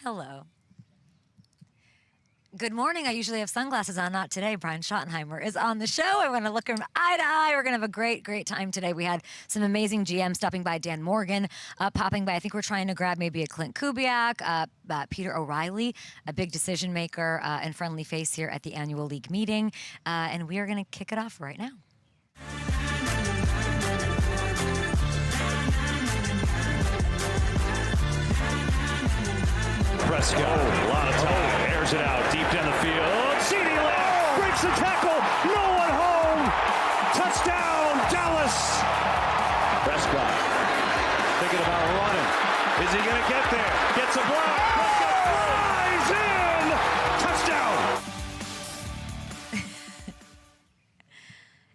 Hello. Good morning. I usually have sunglasses on, not today. Brian Schottenheimer is on the show. I want to look him eye to eye. We're going to have a great, great time today. We had some amazing GMs stopping by. Dan Morgan popping by. I think we're trying to grab maybe a Clint Kubiak, Peter O'Reilly, a big decision maker and friendly face here at the annual league meeting. And we are going to kick it off right now. Prescott, a lot of time, airs it out deep down the field. CD Lamb breaks the tackle, no one home. Touchdown, Dallas. Prescott thinking about running. Is he going to get there? Gets a block. Prescott flies in. Touchdown.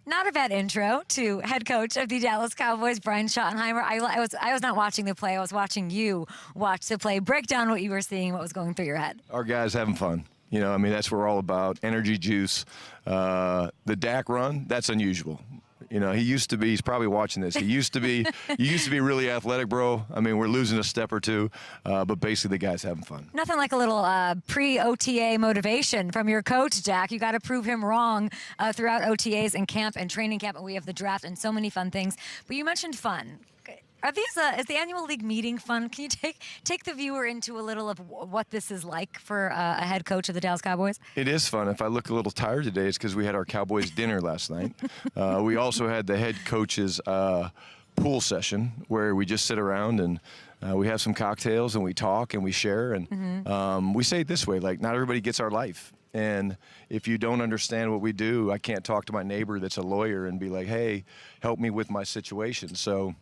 Not a bad intro to head coach of the Dallas Cowboys, Brian Schottenheimer. I was not watching the play. I was watching you watch the play. Break down what you were seeing, what was going through your head. Our guys having fun. You know, I mean, that's what we're all about. Energy juice. The Dak run, that's unusual. You know, he's probably watching this. You used to be really athletic, bro. I mean, we're losing a step or two, but basically the guy's having fun. Nothing like a little pre-OTA motivation from your coach, Jack. You got to prove him wrong throughout OTAs and camp and training camp, and we have the draft and so many fun things. But you mentioned fun. Are these is the annual league meeting fun? Can you take the viewer into a little of what this is like for a head coach of the Dallas Cowboys? It is fun. If I look a little tired today, it's because we had our Cowboys dinner last night. We also had the head coach's pool session where we just sit around and we have some cocktails and we talk and we share. And we say it this way, like, not everybody gets our life. And if you don't understand what we do, I can't talk to my neighbor that's a lawyer and be like, hey, help me with my situation. So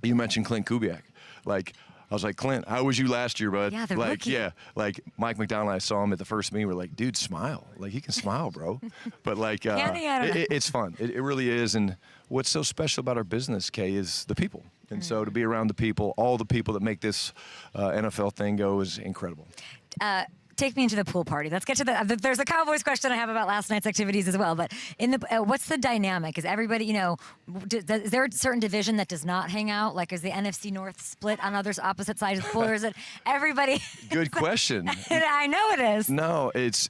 you mentioned Clint Kubiak. Like, I was like, Clint, how was you last year, bud? Yeah, the like, rookie. yeah, like Mike Macdonald, I saw him at the first meeting. We're like, dude, smile. Like, he can smile, bro. But like, it's fun. It really is. And what's so special about our business, Kay, is the people. And so to be around the people, all the people that make this NFL thing go is incredible. Take me into the pool party. Let's get to there's a Cowboys question I have about last night's activities as well. But in the what's the dynamic? Is everybody, you know, is there a certain division that does not hang out? Like, is the NFC North split on others opposite sides of the pool, or is it everybody? Good question. I know it is. No, it's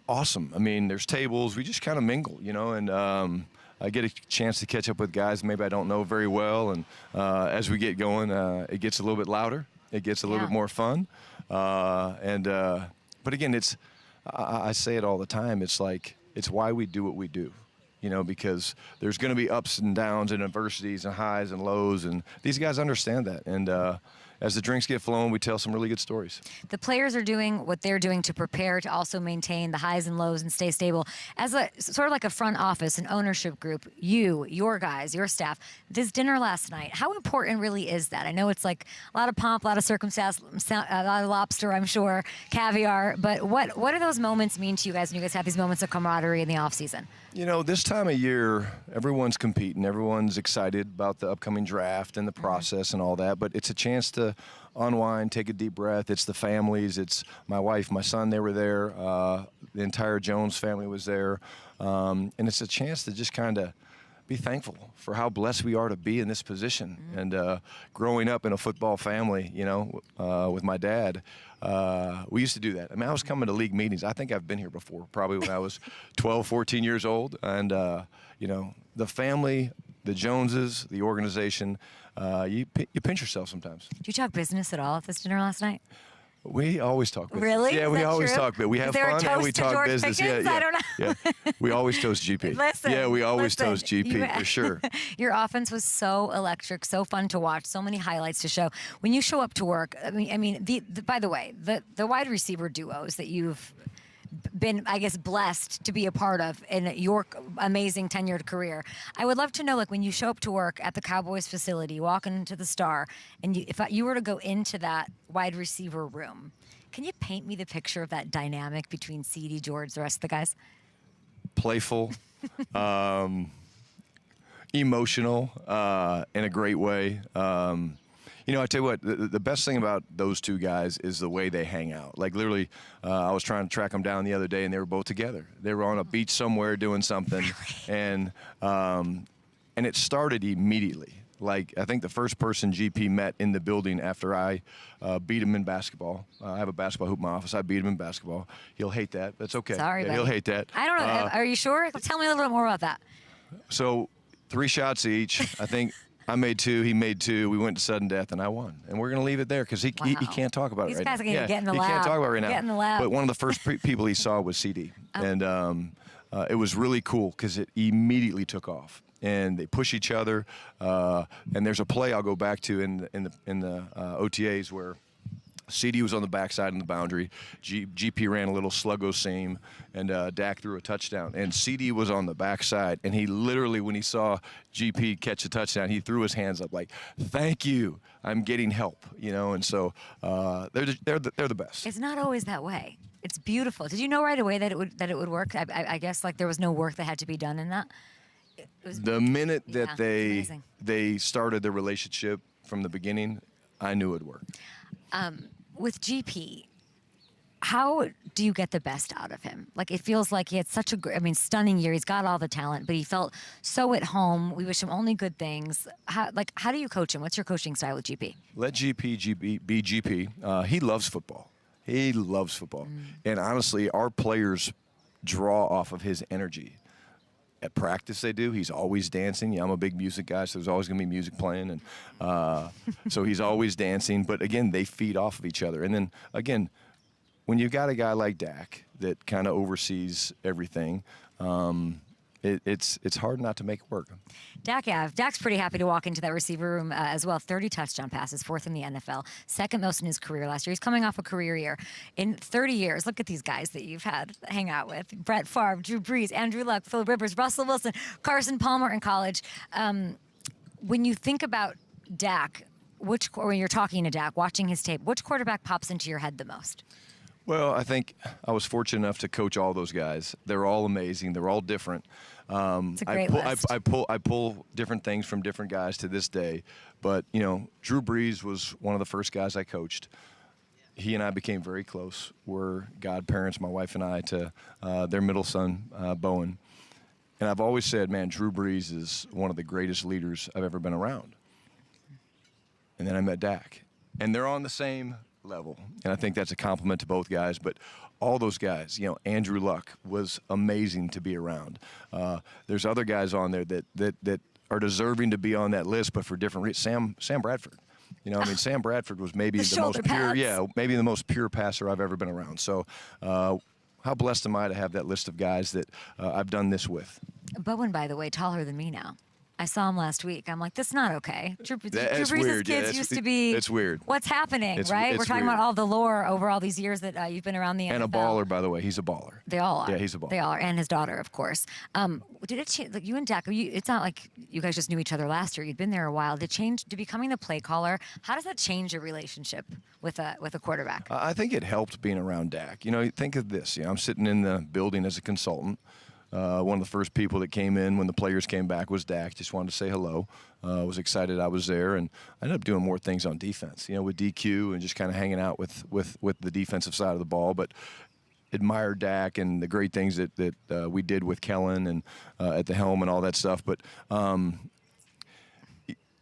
awesome. I mean, there's tables. We just kind of mingle, you know, and I get a chance to catch up with guys maybe I don't know very well. And as we get going, it gets a little bit louder. It gets a little bit more fun. But again, I say it all the time. It's like, it's why we do what we do, you know, because there's going to be ups and downs and adversities and highs and lows. And these guys understand that. And as the drinks get flowing, we tell some really good stories. The players are doing what they're doing to prepare to also maintain the highs and lows and stay stable. As a sort of like a front office, an ownership group, your guys, your staff, this dinner last night, how important really is that? I know it's like a lot of pomp, a lot of circumstance, a lot of lobster, I'm sure, caviar, but what do those moments mean to you guys when you guys have these moments of camaraderie in the off season? You know, this time of year, everyone's competing. Everyone's excited about the upcoming draft and the process and all that. But it's a chance to unwind, take a deep breath. It's the families. It's my wife, my son, they were there. The entire Jones family was there. And it's a chance to just kind of be thankful for how blessed we are to be in this position. And growing up in a football family, you know, with my dad, we used to do that. I mean, I was coming to league meetings. I think I've been here before, probably when I was 12, 14 years old. And, you know, the family, the Joneses, the organization, you pinch yourself sometimes. Did you talk business at all at this dinner last night? We always talk business. Really? Yeah, we always talk. But we have fun and we talk business. Pickens? Yeah, I don't know. Yeah, we always toast GP. Listen, we always toast GP for sure. Your offense was so electric, so fun to watch, so many highlights to show. When you show up to work, I mean, by the way, the wide receiver duos that you've been, I guess, blessed to be a part of in your amazing tenured career. I would love to know, like, when you show up to work at the Cowboys facility, walk into the Star, and if you were to go into that wide receiver room, can you paint me the picture of that dynamic between CD, George, the rest of the guys? Playful, emotional, in a great way. You know, I tell you what, the best thing about those two guys is the way they hang out. Like, literally, I was trying to track them down the other day, and they were both together. They were on a beach somewhere doing something, and it started immediately. like I think the first person GP met in the building after I beat him in basketball. I have a basketball hoop in my office. I beat him in basketball. He'll hate that. That's okay. Sorry, yeah, buddy. he'll hate that. I don't know. Are you sure? Tell me a little bit more about that. So 3 shots each. I think I made 2. He made 2. We went to sudden death, and I won. And we're going to leave it there because he can't talk about it right now. These guys are going to get in the lab. He can't talk about it right now. Get in the lab. But one of the first people he saw was CD. And it was really cool because it immediately took off. And they push each other. And there's a play I'll go back to in the OTAs where CD was on the backside in the boundary. GP ran a little sluggo seam, and Dak threw a touchdown. And CD was on the backside, and he literally, when he saw GP catch a touchdown, he threw his hands up like, "Thank you, I'm getting help," you know. And so they're the best. It's not always that way. It's beautiful. Did you know right away that it would work? I guess like there was no work that had to be done in that. The minute that amazing. they started their relationship from the beginning, I knew it would work. With GP, how do you get the best out of him? Like, it feels like he had such a, stunning year. He's got all the talent, but he felt so at home. We wish him only good things. How do you coach him? What's your coaching style with GP? Let GP be GP. He loves football. He loves football. And honestly, our players draw off of his energy. At practice, they do. He's always dancing. Yeah, I'm a big music guy, so there's always going to be music playing, and so he's always dancing. But again, they feed off of each other. And then again, when you've got a guy like Dak that kind of oversees everything, it's hard not to make it work. Dak's pretty happy to walk into that receiver room as well. 30 touchdown passes, 4th in the NFL, 2nd most in his career last year. He's coming off a career year. In 30 years, look at these guys that you've had hang out with: Brett Favre, Drew Brees, Andrew Luck, Phillip Rivers, Russell Wilson, Carson Palmer in college. When you think about Dak, when you're talking to Dak, watching his tape, which quarterback pops into your head the most? Well, I think I was fortunate enough to coach all those guys. They're all amazing. They're all different. It's a great list. I pull different things from different guys to this day. But, you know, Drew Brees was one of the first guys I coached. He and I became very close. We're godparents, my wife and I, to their middle son, Bowen. And I've always said, man, Drew Brees is one of the greatest leaders I've ever been around. And then I met Dak. And they're on the same level, and I think that's a compliment to both guys. But all those guys, you know, Andrew Luck was amazing to be around. There's other guys on there that are deserving to be on that list, but for different reasons. Sam Bradford, you know, Sam Bradford was maybe the most pure, maybe the most pure passer I've ever been around. So how blessed am I to have that list of guys that I've done this with. Bowen, by the way, taller than me now. I saw him last week. I'm like, this is not okay. Drew Brees' kids used to be. It's weird. What's happening, right? We're talking about all the lore over all these years that you've been around the NFL. And a baller, by the way. He's a baller. They all are. Yeah, he's a baller. They all are, and his daughter, of course. Did it change? Like you and Dak, it's not like you guys just knew each other last year. You'd been there a while. Did becoming the play caller? How does that change your relationship with a quarterback? I think it helped being around Dak. You know, think of this. You know, I'm sitting in the building as a consultant. One of the first people that came in when the players came back was Dak. Just wanted to say hello. Was excited I was there, and I ended up doing more things on defense, you know, with DQ and just kind of hanging out with the defensive side of the ball. But admired Dak and the great things that we did with Kellen and at the helm and all that stuff. But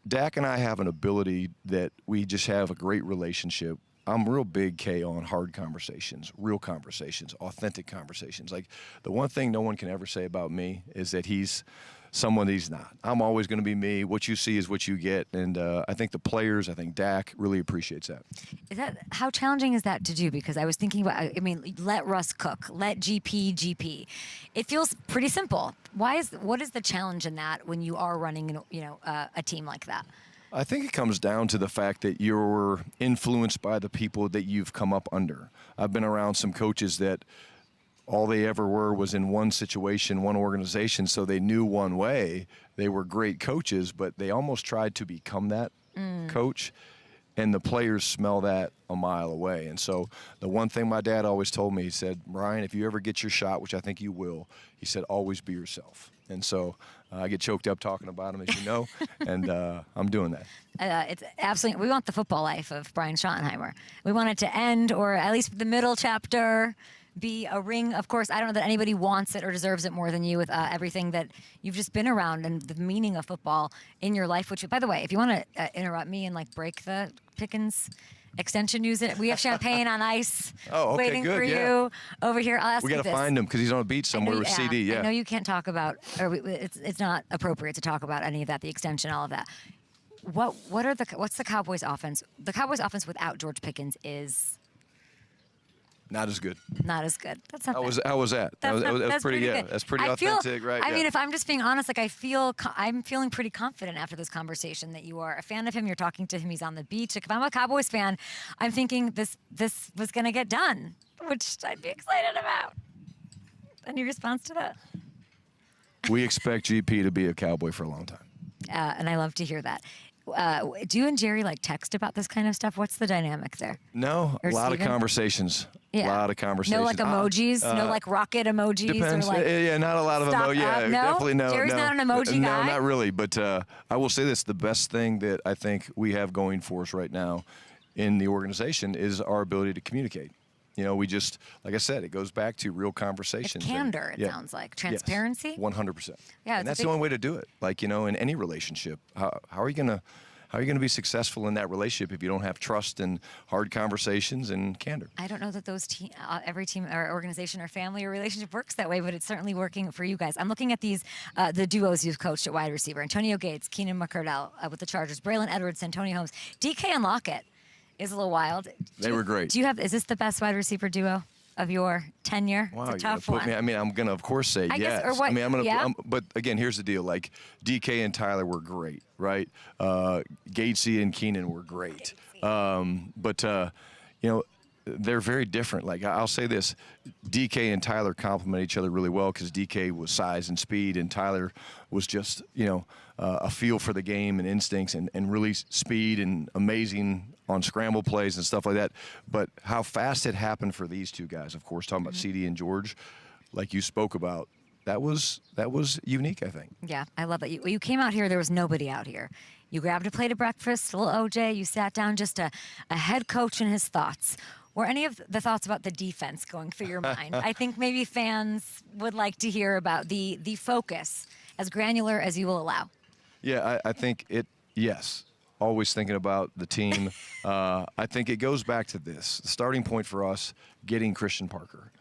Dak and I have an ability that we just have a great relationship. I'm real big, Kay, on hard conversations, real conversations, authentic conversations. Like, the one thing no one can ever say about me is that he's someone that he's not. I'm always going to be me. What you see is what you get. And I think I think Dak really appreciates that. How challenging is that to do? Because I was thinking about, let Russ cook, let GP. It feels pretty simple. What is the challenge in that when you are running, a team like that? I think it comes down to the fact that you're influenced by the people that you've come up under. I've been around some coaches that all they ever were was in one situation, one organization, so they knew one way. They were great coaches, but they almost tried to become that coach, and the players smell that a mile away. And so the one thing my dad always told me, he said, Brian, if you ever get your shot, which I think you will, he said, always be yourself. And so I get choked up talking about him, as you know, and I'm doing that. It's absolutely. We want the football life of Brian Schottenheimer. We want it to end, or at least the middle chapter, be a ring. Of course, I don't know that anybody wants it or deserves it more than you with everything that you've just been around and the meaning of football in your life. Which, by the way, if you want to interrupt me and like break the Pickens extension news, we have champagne on ice waiting good, for you over here. I'll ask We you got to this. find him because he's on a beach somewhere with CD. Yeah. I know you can't talk about, or it's not appropriate to talk about any of that, the extension, all of that. What's the Cowboys offense? The Cowboys offense without George Pickens is not as good. not as good. That's not How was that? That's That's pretty good. That's pretty I feel- authentic, right? I Yeah. mean, if I'm just being honest, like I'm feeling pretty confident after this conversation that you are a fan of him. You're talking to him. He's on the beach. Like, if I'm a Cowboys fan, I'm thinking this was going to get done, which I'd be excited about. Any response to that? We expect GP to be a Cowboy for a long time. And I love to hear that. Do you and Jerry like text about this kind of stuff? What's the dynamic there? No, Or a lot Steven? of conversations. Yeah. A lot of conversations. No like emojis, no like rocket emojis. Depends. Or like Yeah, not a lot of stop emojis. Yeah, up. No? definitely no. Jerry's no. not an emoji No, guy? not really. But I will say this: the best thing that I think we have going for us right now in the organization is our ability to communicate. You know, we just, like I said, it goes back to real conversations. It's candor, it sounds like. Transparency? 100%. Yeah, and that's the only way to do it. Like, you know, in any relationship, how are you gonna be successful in that relationship if you don't have trust and hard conversations and candor? I don't know that every team or organization or family or relationship works that way, but it's certainly working for you guys. I'm looking at these, the duos you've coached at wide receiver: Antonio Gates, Keenan McCardell with the Chargers, Braylon Edwards, Antonio Holmes, DK and Lockett is a little wild. They were great. Is this the best wide receiver duo of your tenure? Wow, It's a tough one. I mean, I'm gonna of course say I yes. guess, or what- I mean, I'm gonna. yeah? But again, here's the deal: like DK and Tyler were great, right? Gatesy and Keenan were great. But you know, they're very different. Like, I'll say this: DK and Tyler complement each other really well because DK was size and speed, and Tyler was just, you know, a feel for the game and instincts and really speed and amazing on scramble plays and stuff like that. But how fast it happened for these two guys, of course, talking about CD and George, like you spoke about, that was unique, I think. Yeah, I love that. You came out here, there was nobody out here. You grabbed a plate of breakfast, a little OJ, you sat down, just a head coach and his thoughts. Were any of the thoughts about the defense going through your mind? I think maybe fans would like to hear about the focus, as granular as you will allow. Yeah, I think yes. Always thinking about the team. I think it goes back to this. The starting point for us, getting Christian Parker.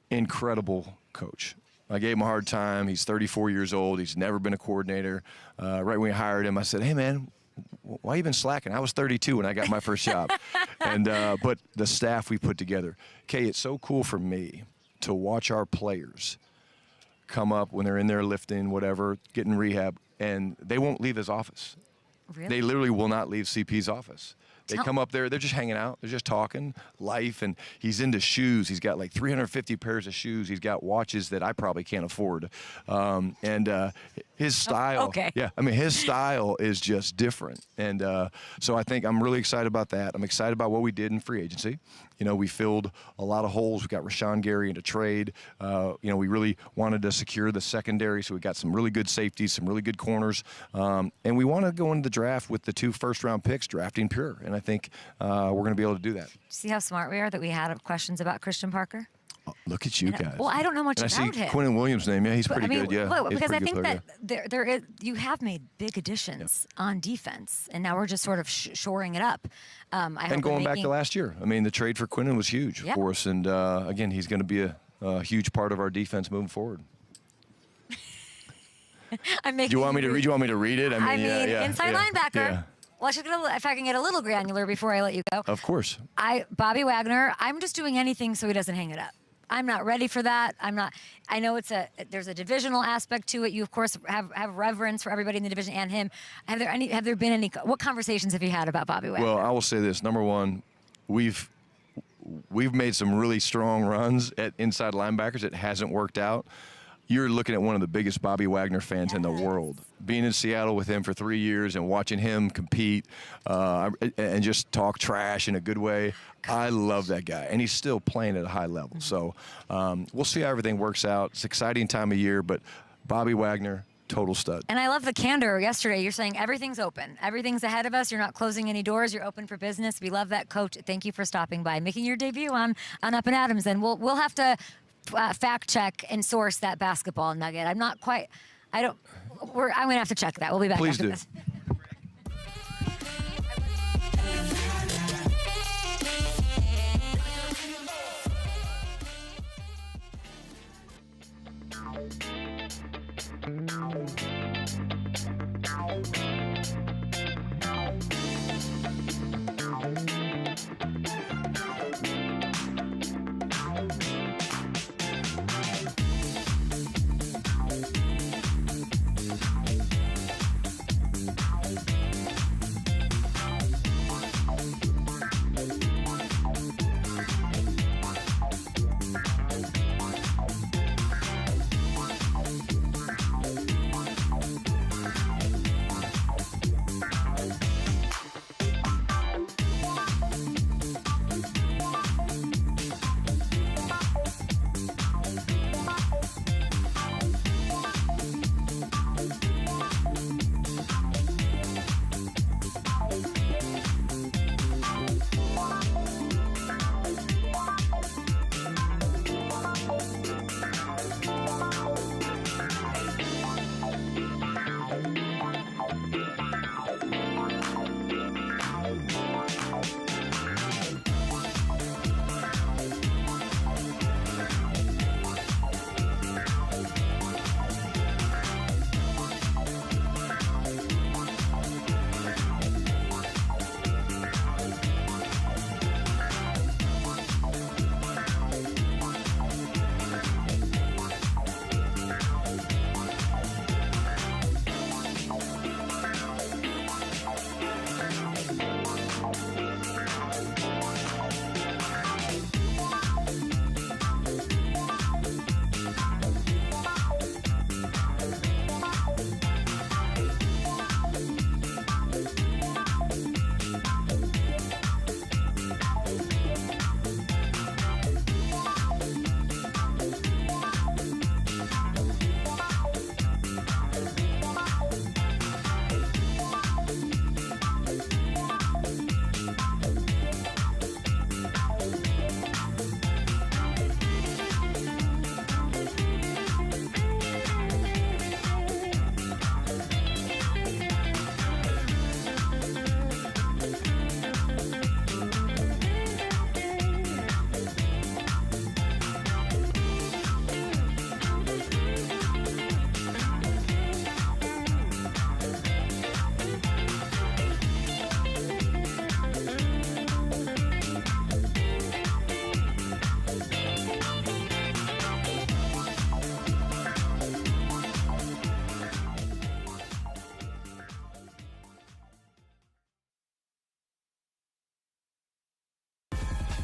Incredible coach. I gave him a hard time. He's 34 years old. He's never been a coordinator. Right when we hired him, I said, hey, man, why you been slacking? I was 32 when I got my first job. But the staff we put together. Kay, it's so cool for me to watch our players come up when they're in there lifting, whatever, getting rehab, and they won't leave his office. Really? They literally will not leave CP's office. They come up there, they're just hanging out, they're just talking life, and he's into shoes. He's got like 350 pairs of shoes. He's got watches that I probably can't afford. His style, okay. Yeah, I mean, his style is just different. And so I think I'm really excited about that. I'm excited about what we did in free agency. You know, we filled a lot of holes. We got Rashawn Gary into trade. You know, we really wanted to secure the secondary, so we got some really good safeties, some really good corners. And we want to go into the draft with the 2 first-round picks, drafting pure. And I think we're going to be able to do that. See how smart we are that we had questions about Christian Parker? Oh, look at you guys. Well, I don't know much and about I see him. Quentin Williams' name. Yeah, he's pretty good. Yeah, Look, he's because I pretty think good that there is, you have made big additions on defense, and now we're just sort of shoring it up. And going back to last year, I mean, the trade for Quentin was huge for us, and again, he's going to be a huge part of our defense moving forward. I'm making Do you want me to read? You want me to read it? I mean, inside linebacker. Yeah. Well, if I can get a little granular before I let you go. Of course. Bobby Wagner, I'm just doing anything so he doesn't hang it up. I'm not ready for that. I know there's a divisional aspect to it. You of course have reverence for everybody in the division and him. Have there been any, what conversations have you had about Bobby Wagner? Well, I will say this. Number one, we've made some really strong runs at inside linebackers. It hasn't worked out. You're looking at one of the biggest Bobby Wagner fans in the world. Being in Seattle with him for 3 years and watching him compete and just talk trash in a good way, I love that guy. And he's still playing at a high level. So we'll see how everything works out. It's an exciting time of year, but Bobby Wagner, total stud. And I love the candor yesterday. You're saying everything's open. Everything's ahead of us. You're not closing any doors. You're open for business. We love that, Coach. Thank you for stopping by, making your debut on Up and Adams. And we'll have to fact check and source that basketball nugget. I'm not quite. I'm going to have to check that. We'll be back Please after do. this.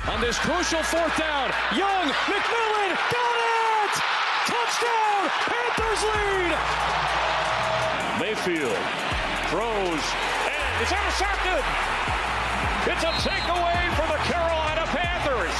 On this crucial fourth down, Young, McMillan, got it! Touchdown, Panthers lead! Mayfield throws, and it's intercepted! It's a takeaway for the Carolina Panthers!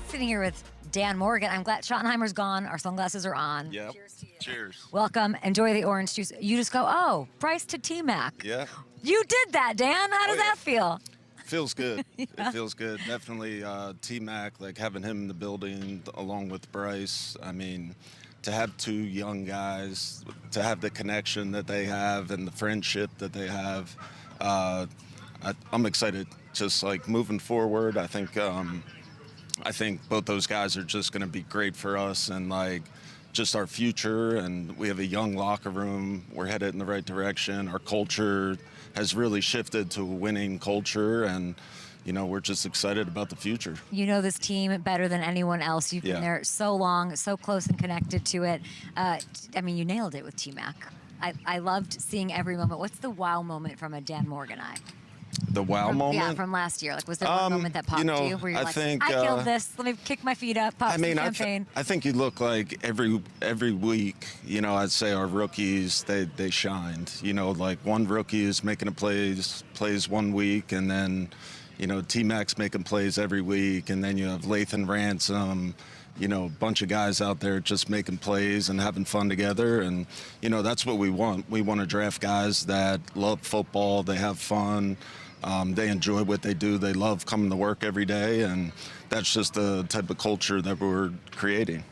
Sitting here with Dan Morgan. I'm glad Schottenheimer's gone. Our sunglasses are on. Yep. Cheers to you. Cheers. Welcome. Enjoy the orange juice. You just go, oh, Bryce to T-Mac. Yeah. You did that, Dan. How does that feel? Feels good. It feels good. Definitely T-Mac, like having him in the building along with Bryce. I mean, to have two young guys, to have the connection that they have and the friendship that they have, I'm excited. Just like moving forward, I think both those guys are just going to be great for us and like just our future. And we have a young locker room. We're headed in the right direction. Our culture has really shifted to a winning culture, and you know, we're just excited about the future. You know this team better than anyone else. You've been there so long, so close and connected to it. I mean, you nailed it with T-Mac. I loved seeing every moment. What's the wow moment from a Dan Morgan eye? The wow moment? Yeah, from last year. Like, was there one moment that popped to you where you're like, I killed this. Let me kick my feet up, pop some champagne. I think you look like every week, you know, I'd say our rookies, they shined. You know, like one rookie is making plays 1 week, and then, you know, T-Mac's making plays every week, and then you have Lathan Ransom, you know, a bunch of guys out there just making plays and having fun together. And, you know, that's what we want. We want to draft guys that love football, they have fun, they enjoy what they do, they love coming to work every day, and that's just the type of culture that we're creating.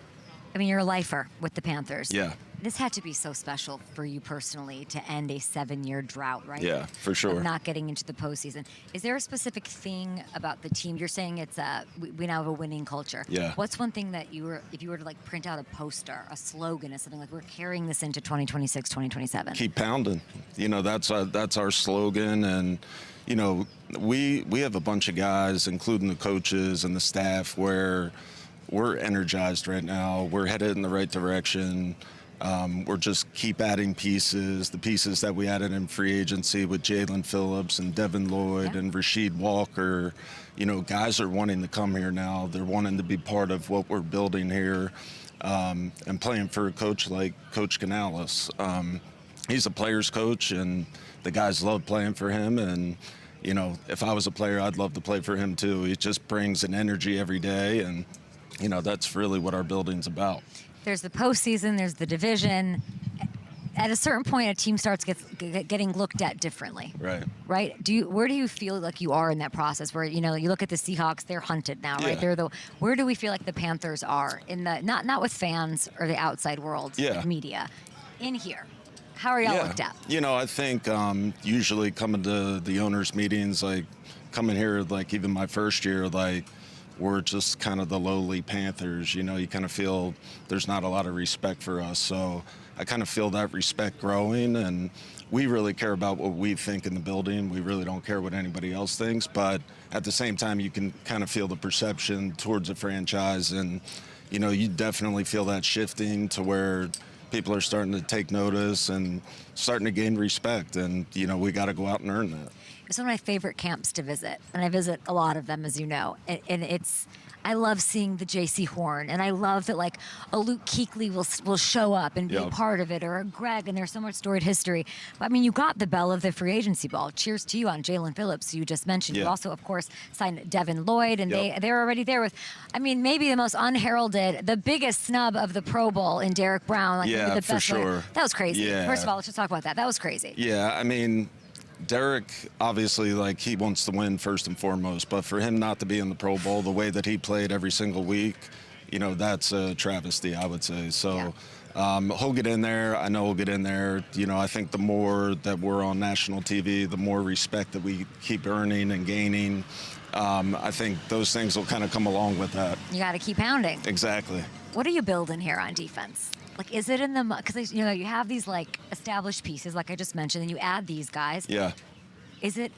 I mean, you're a lifer with the Panthers. Yeah. This had to be so special for you personally to end a 7-year drought, right? Yeah, for sure. Of not getting into the postseason. Is there a specific thing about the team? You're saying it's we now have a winning culture. Yeah. What's one thing that if you were to like print out a poster, a slogan, or something like we're carrying this into 2026, 2027? Keep pounding. You know, that's our slogan. And, you know, we have a bunch of guys, including the coaches and the staff, where we're energized right now. We're headed in the right direction. We're just keep adding pieces, the pieces that we added in free agency with Jalen Phillips and Devin Lloyd and Rasheed Walker. You know, guys are wanting to come here now. They're wanting to be part of what we're building here, and playing for a coach like Coach Canales. He's a player's coach, and the guys love playing for him. And, you know, if I was a player, I'd love to play for him too. He just brings an energy every day, and, you know, that's really what our building's about. There's the postseason, there's the division. At a certain point, a team starts getting looked at differently. Right. Right? Where do you feel like you are in that process? Where, you know, you look at the Seahawks, they're hunted now, right? Yeah. Where do we feel like the Panthers are in the not with fans or the outside world, like media, in here? How are y'all looked at? You know, I think usually coming to the owners' meetings, like coming here, like even my first year, like, we're just kind of the lowly Panthers. You know, you kind of feel there's not a lot of respect for us. So I kind of feel that respect growing, and we really care about what we think in the building. We really don't care what anybody else thinks. But at the same time, you can kind of feel the perception towards the franchise. And, you know, you definitely feel that shifting to where people are starting to take notice and starting to gain respect. And, you know, we got to go out and earn that. It's one of my favorite camps to visit, and I visit a lot of them, as you know. And I love seeing the J.C. Horn, and I love that like a Luke Kuechly will show up and be a part of it, or a Greg, and there's so much storied history. But I mean, you got the bell of the free agency ball. Cheers to you on Jalen Phillips, who you just mentioned. You also, of course, signed Devin Lloyd, and they're already there with, I mean, maybe the most unheralded, the biggest snub of the Pro Bowl in Derek Brown. Like, yeah, the for best sure. player. That was crazy. Yeah. First of all, let's just talk about that. That was crazy. Yeah, I mean, Derek, obviously, like, he wants to win first and foremost, but for him not to be in the Pro Bowl the way that he played every single week, you know, that's a travesty, I would say. So he'll get in there. I know he'll get in there. You know, I think the more that we're on national TV, the more respect that we keep earning and gaining. I think those things will kind of come along with that. You got to keep pounding. Exactly. What are you building here on defense? Like, is it in the, because, you know, you have these like established pieces, like I just mentioned, and you add these guys. Yeah. Is it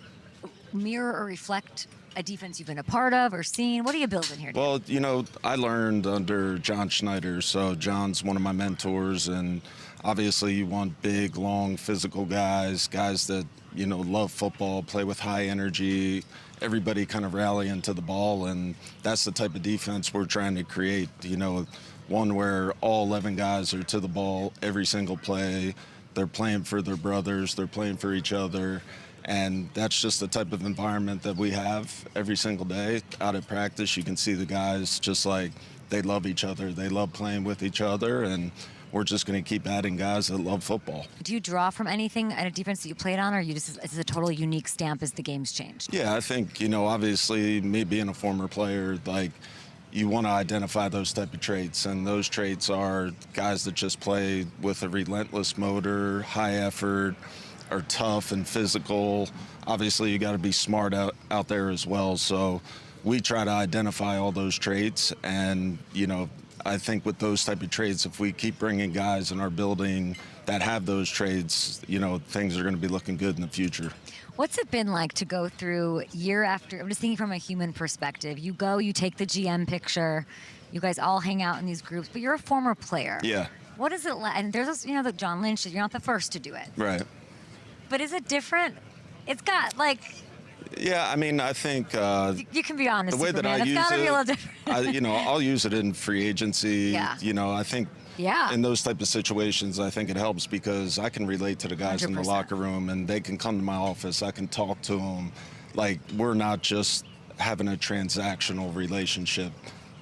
mirror or reflect a defense you've been a part of or seen? What are you building here, Dan? Well, you know, I learned under John Schneider, so John's one of my mentors, and obviously you want big, long, physical guys that, you know, love football, play with high energy, everybody kind of rallying to the ball, and that's the type of defense we're trying to create, you know, one where all 11 guys are to the ball every single play. They're playing for their brothers. They're playing for each other. And that's just the type of environment that we have every single day. Out at practice, you can see the guys just like they love each other. They love playing with each other. And we're just going to keep adding guys that love football. Do you draw from anything at a defense that you played on, or you just, it's a totally unique stamp as the game's changed? Yeah, I think, you know, obviously me being a former player, like, you want to identify those type of traits, and those traits are guys that just play with a relentless motor, high effort, are tough and physical. Obviously, you got to be smart out there as well. So we try to identify all those traits, and, you know, I think with those type of traits, if we keep bringing guys in our building that have those traits, you know, things are going to be looking good in the future. What's it been like to go through year after, I'm just thinking from a human perspective, you go, you take the GM picture, you guys all hang out in these groups, but you're a former player. Yeah. What is it like? And there's this, you know, the John Lynch, you're not the first to do it. Right. But is it different? It's got, like... Yeah, I mean, I think... you can be honest, the way Superman. that I it's use gotta it, be a little different. you know, I'll use it in free agency. Yeah. You know, I think... Yeah. In those type of situations, I think it helps because I can relate to the guys 100%. in the locker room, and they can come to my office. I can talk to them. Like, we're not just having a transactional relationship.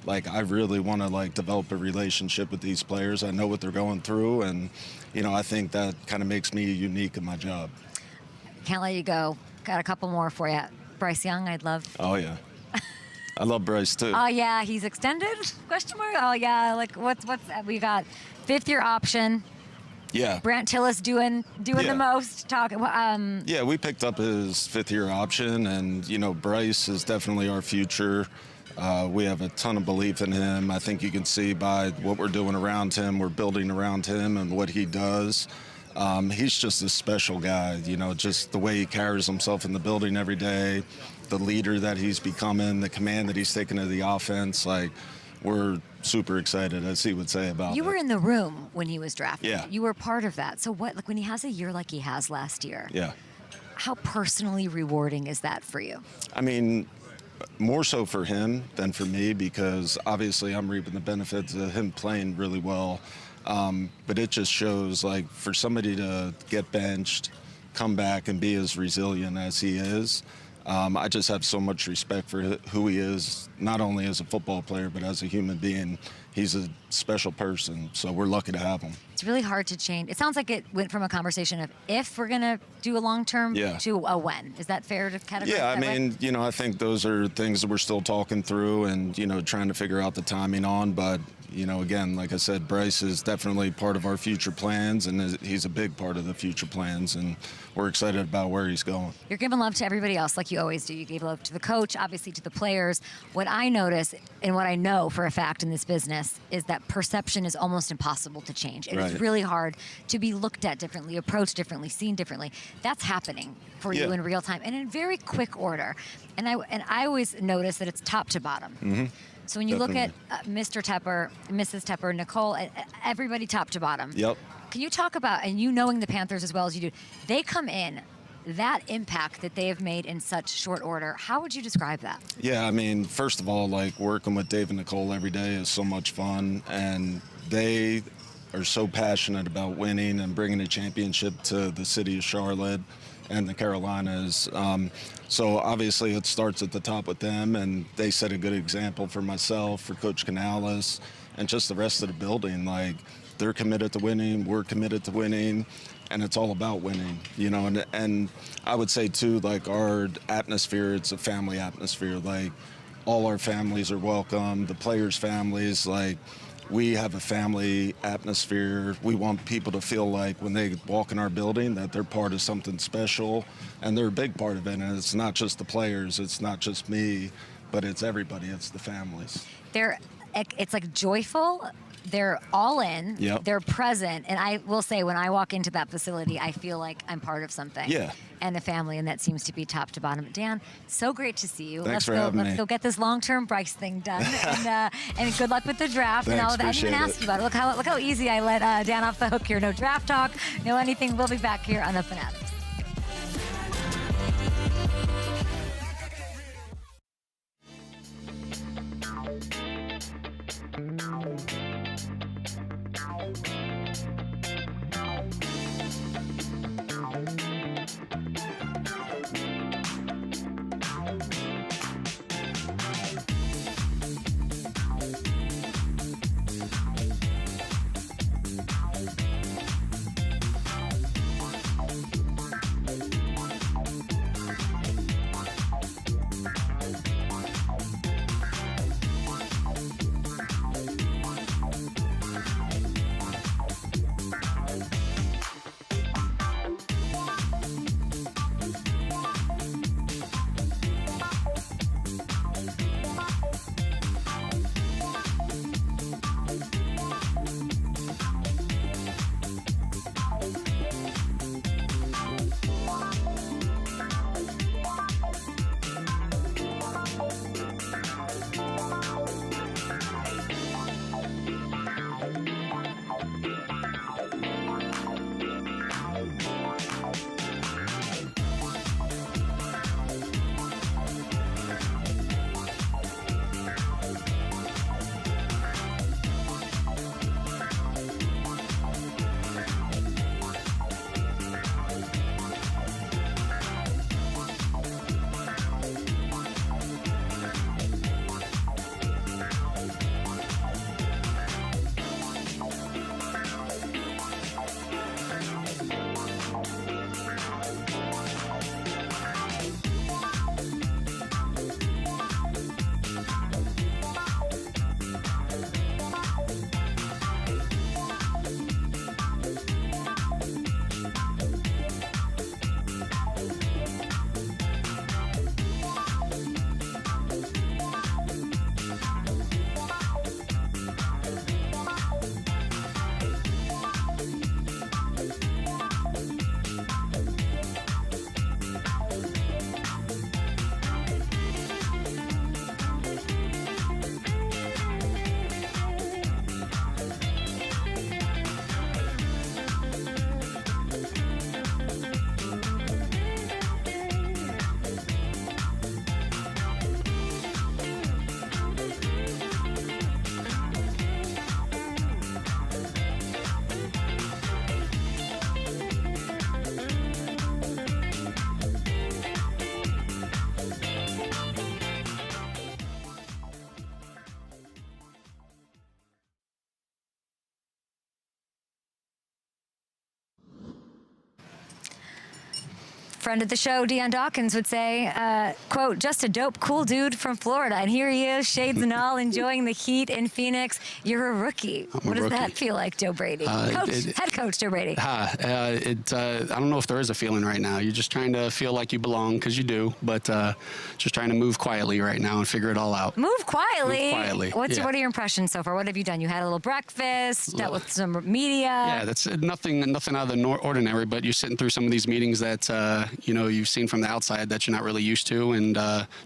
like, I really want to, like, develop a relationship with these players. I know what they're going through, and, you know, I think that kind of makes me unique in my job. Can't let you go. Got a couple more for you. Bryce Young, I'd love. Oh, yeah. I love Bryce, too. Oh, yeah, he's extended? Question mark? Oh, yeah, like, what's we got? 5th-year option. Yeah. Brant Tillis doing the most. Yeah, we picked up his 5th-year option, and, you know, Bryce is definitely our future. We have a ton of belief in him. I think you can see by what we're doing around him. We're building around him and what he does. He's just a special guy, you know, just the way he carries himself in the building every day, the leader that he's becoming, the command that he's taking to the offense. Like, we're super excited, as he would say, about it. You were in the room when he was drafted. Yeah. You were part of that. So what, like when he has a year like he has last year, Yeah. how personally rewarding is that for you? I mean, more so for him than for me, because obviously I'm reaping the benefits of him playing really well. But it just shows, like, for somebody to get benched, come back and be as resilient as he is, I just have so much respect for who he is, not only as a football player, but as a human being. He's a special person, so we're lucky to have him. It's really hard to change. It sounds like it went from a conversation of if we're going to do a long-term to a when. Is that fair to categorize? Yeah, I that mean, way? you know, I think those are things that we're still talking through and, you know, trying to figure out the timing on. But, you know, again, like I said, Bryce is definitely part of our future plans, and he's a big part of the future plans, and we're excited about where he's going. You're giving love to everybody else like you always do. You gave love to the coach, obviously to the players. What I notice and what I know for a fact in this business is that perception is almost impossible to change. It is really hard to be looked at differently, approached differently, seen differently. That's happening for you in real time and in very quick order. And I always notice that it's top to bottom. Mm-hmm. So when you look at Mr. Tepper, Mrs. Tepper, Nicole, everybody top to bottom. Yep. Can you talk about, and you knowing the Panthers as well as you do, they come in, that impact that they have made in such short order, how would you describe that? Yeah, I mean, first of all, like, working with Dave and Nicole every day is so much fun, and they are so passionate about winning and bringing a championship to the city of Charlotte and the Carolinas. So obviously it starts at the top with them, and they set a good example for myself, for Coach Canales, and just the rest of the building. Like, they're committed to winning, we're committed to winning, and it's all about winning, you know. And I would say too, like, our atmosphere, it's a family atmosphere. Like, all our families are welcome, the players' families. Like, we have a family atmosphere. We want people to feel like when they walk in our building that they're part of something special, and they're a big part of it. And it's not just the players, it's not just me, but it's everybody, it's the families. It's like joyful. They're all in. Yep. They're present. And I will say, when I walk into that facility, I feel like I'm part of something. Yeah. And a family, and that seems to be top to bottom. Dan, so great to see you. Thanks for having me. Let's go get this long-term Bryce thing done. and good luck with the draft. Thanks, and all that. I didn't even ask you about it. Look how easy I let Dan off the hook here. No draft talk, no anything. We'll be back here on The Fanatics. Friend of the show, Deion Dawkins, would say, quote, just a dope, cool dude from Florida. And here he is, shades and all, enjoying the heat in Phoenix. You're a rookie. What does that feel like, Joe Brady? Head coach Joe Brady. I don't know if there is a feeling right now. You're just trying to feel like you belong, because you do, but just trying to move quietly right now and figure it all out. Move quietly? Move quietly. What are your impressions so far? What have you done? You had a little breakfast, dealt with some media. Yeah, that's nothing out of the ordinary, but you're sitting through some of these meetings that, you've seen from the outside that you're not really used to, and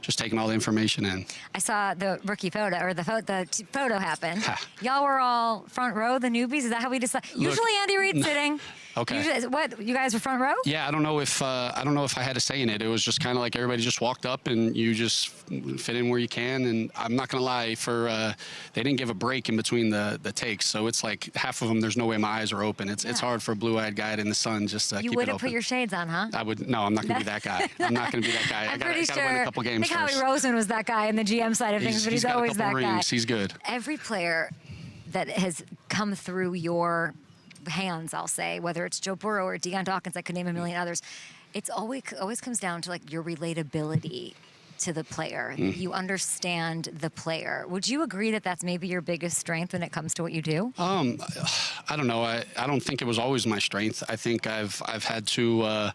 just taking all the information in. I saw the rookie photo, or the photo happen. Y'all were all front row, the newbies? Is that how we decide? Usually Andy Reid's sitting. Okay. You guys were front row? Yeah, I don't know if I had a say in it. It was just kind of like everybody just walked up and you just fit in where you can. And I'm not gonna lie, they didn't give a break in between the takes, so it's like half of them. There's no way my eyes are open. It's hard for a blue-eyed guy in the sun just to keep it open. You wouldn't put your shades on, huh? I would. No, I'm not gonna be that guy. I'm not gonna be that guy. I'm pretty sure. Win a couple games I think Howie Roseman was that guy in the GM side of things, but he's always that guy. He's good. Every player that has come through your hands, I'll say, whether it's Joe Burrow or Deion Dawkins, I could name a million others, it's always comes down to like your relatability to the player. You understand the player. Would you agree that that's maybe your biggest strength when it comes to what you do? I don't know. I don't think it was always my strength. I think I've had to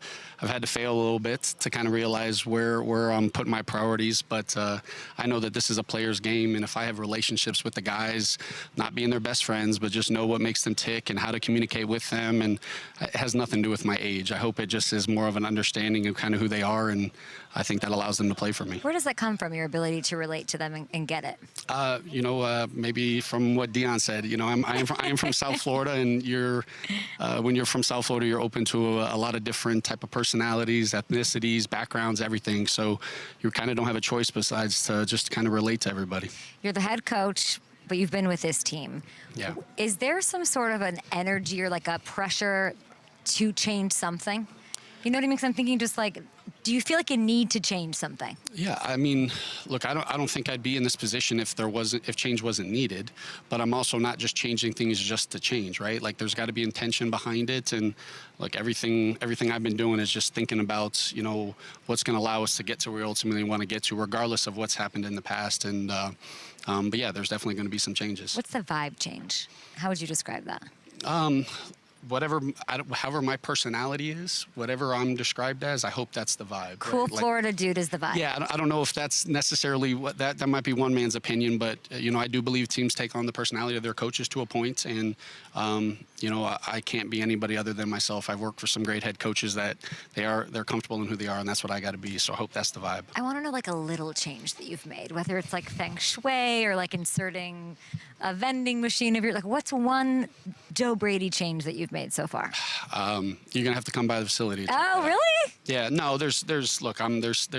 fail a little bit to kind of realize where I'm putting my priorities. But I know that this is a player's game, and if I have relationships with the guys, not being their best friends, but just know what makes them tick and how to communicate with them, and it has nothing to do with my age. I hope it just is more of an understanding of kind of who they are, and I think that allows them to play for me. Where does that come from, your ability to relate to them and get it? Maybe from what Deion said. I am from South Florida, and when you're from South Florida, you're open to a lot of different type of personalities, ethnicities, backgrounds, everything. So you kind of don't have a choice besides to just kind of relate to everybody. You're the head coach, but you've been with this team. Yeah. Is there some sort of an energy or like a pressure to change something? You know what I mean? Because I'm thinking just like, do you feel like you need to change something? Yeah, I mean, look, I don't think I'd be in this position if change wasn't needed. But I'm also not just changing things just to change, right? Like, there's got to be intention behind it, and like everything I've been doing is just thinking about what's going to allow us to get to where we ultimately want to get to, regardless of what's happened in the past. And but yeah, there's definitely going to be some changes. What's the vibe change? How would you describe that? However my personality is, whatever I'm described as, I hope that's the vibe. Cool, right? Florida dude is the vibe. Yeah, I don't know if that's necessarily what that might be one man's opinion, but I do believe teams take on the personality of their coaches to a point, and I can't be anybody other than myself. I've worked for some great head coaches that they're comfortable in who they are, and that's what I got to be. So I hope that's the vibe. I want to know like a little change that you've made, whether it's like feng shui or like inserting a vending machine of what's one Joe Brady change that you've made so far? You're gonna have to come by the facility. Oh, really? Yeah. No. There's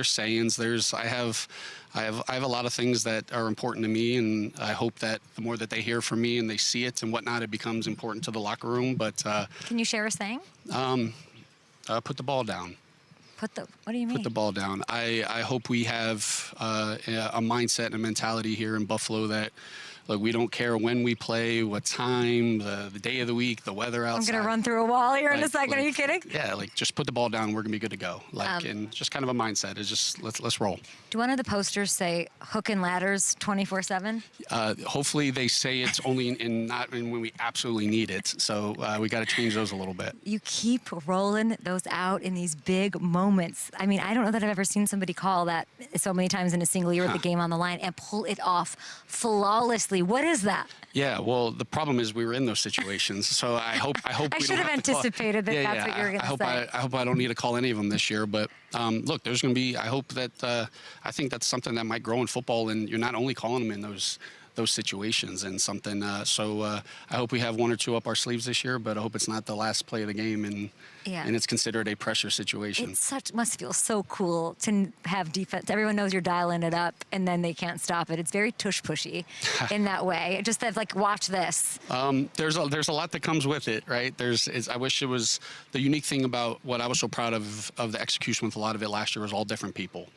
sayings. I have a lot of things that are important to me, and I hope that the more that they hear from me and they see it and whatnot, it becomes important to the locker room. But can you share a saying? Put the ball down. What do you mean? Put the ball down. I hope we have a mindset and a mentality here in Buffalo that, look, we don't care when we play, what time, the day of the week, the weather outside. I'm going to run through a wall here in a second. Are you kidding? Yeah, just put the ball down. We're going to be good to go. And just kind of a mindset. It's just let's roll. Do one of the posters say hook and ladders 24/7? Hopefully they say it's only not when we absolutely need it. So we got to change those a little bit. You keep rolling those out in these big moments. I mean, I don't know that I've ever seen somebody call that so many times in a single year with the game on the line and pull it off flawlessly. What is that? Yeah, well, the problem is we were in those situations. So I hope I should have anticipated that that's what you were going to say. I hope I don't need to call any of them this year. But look, there's going to be. I hope that I think that's something that might grow in football, and you're not only calling them in those situations and something. So I hope we have one or two up our sleeves this year, but I hope it's not the last play of the game and it's considered a pressure situation. It must feel so cool to have defense. Everyone knows you're dialing it up, and then they can't stop it. It's very tush-pushy in that way. Just that, like, watch this. There's a lot that comes with it, right? I wish it was the unique thing about what I was so proud of the execution with a lot of it last year was all different people.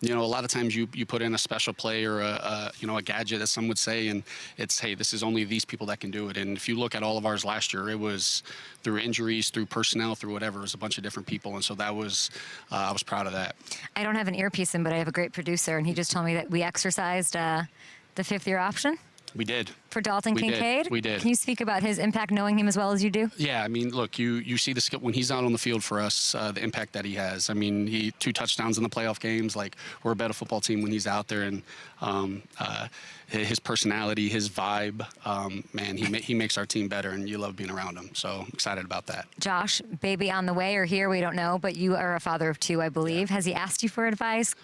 You know, a lot of times you put in a special play or a gadget, as some would say, and it's, hey, this is only these people that can do it. And if you look at all of ours last year, it was through injuries, through personnel, through whatever. It was a bunch of different people, and so that was I was proud of that. I don't have an earpiece in, but I have a great producer, and he just told me that we exercised the fifth-year option. We did. For Dalton Kincaid? We did. Can you speak about his impact, knowing him as well as you do? Yeah, I mean, look, you see the skill when he's out on the field for us, the impact that he has. I mean, 2 touchdowns in the playoff games. Like, we're a better football team when he's out there, and his personality, his vibe, man, he makes our team better, and you love being around him. So excited about that. Josh, baby on the way or here, we don't know, but you are a father of 2, I believe. Yeah. Has he asked you for advice?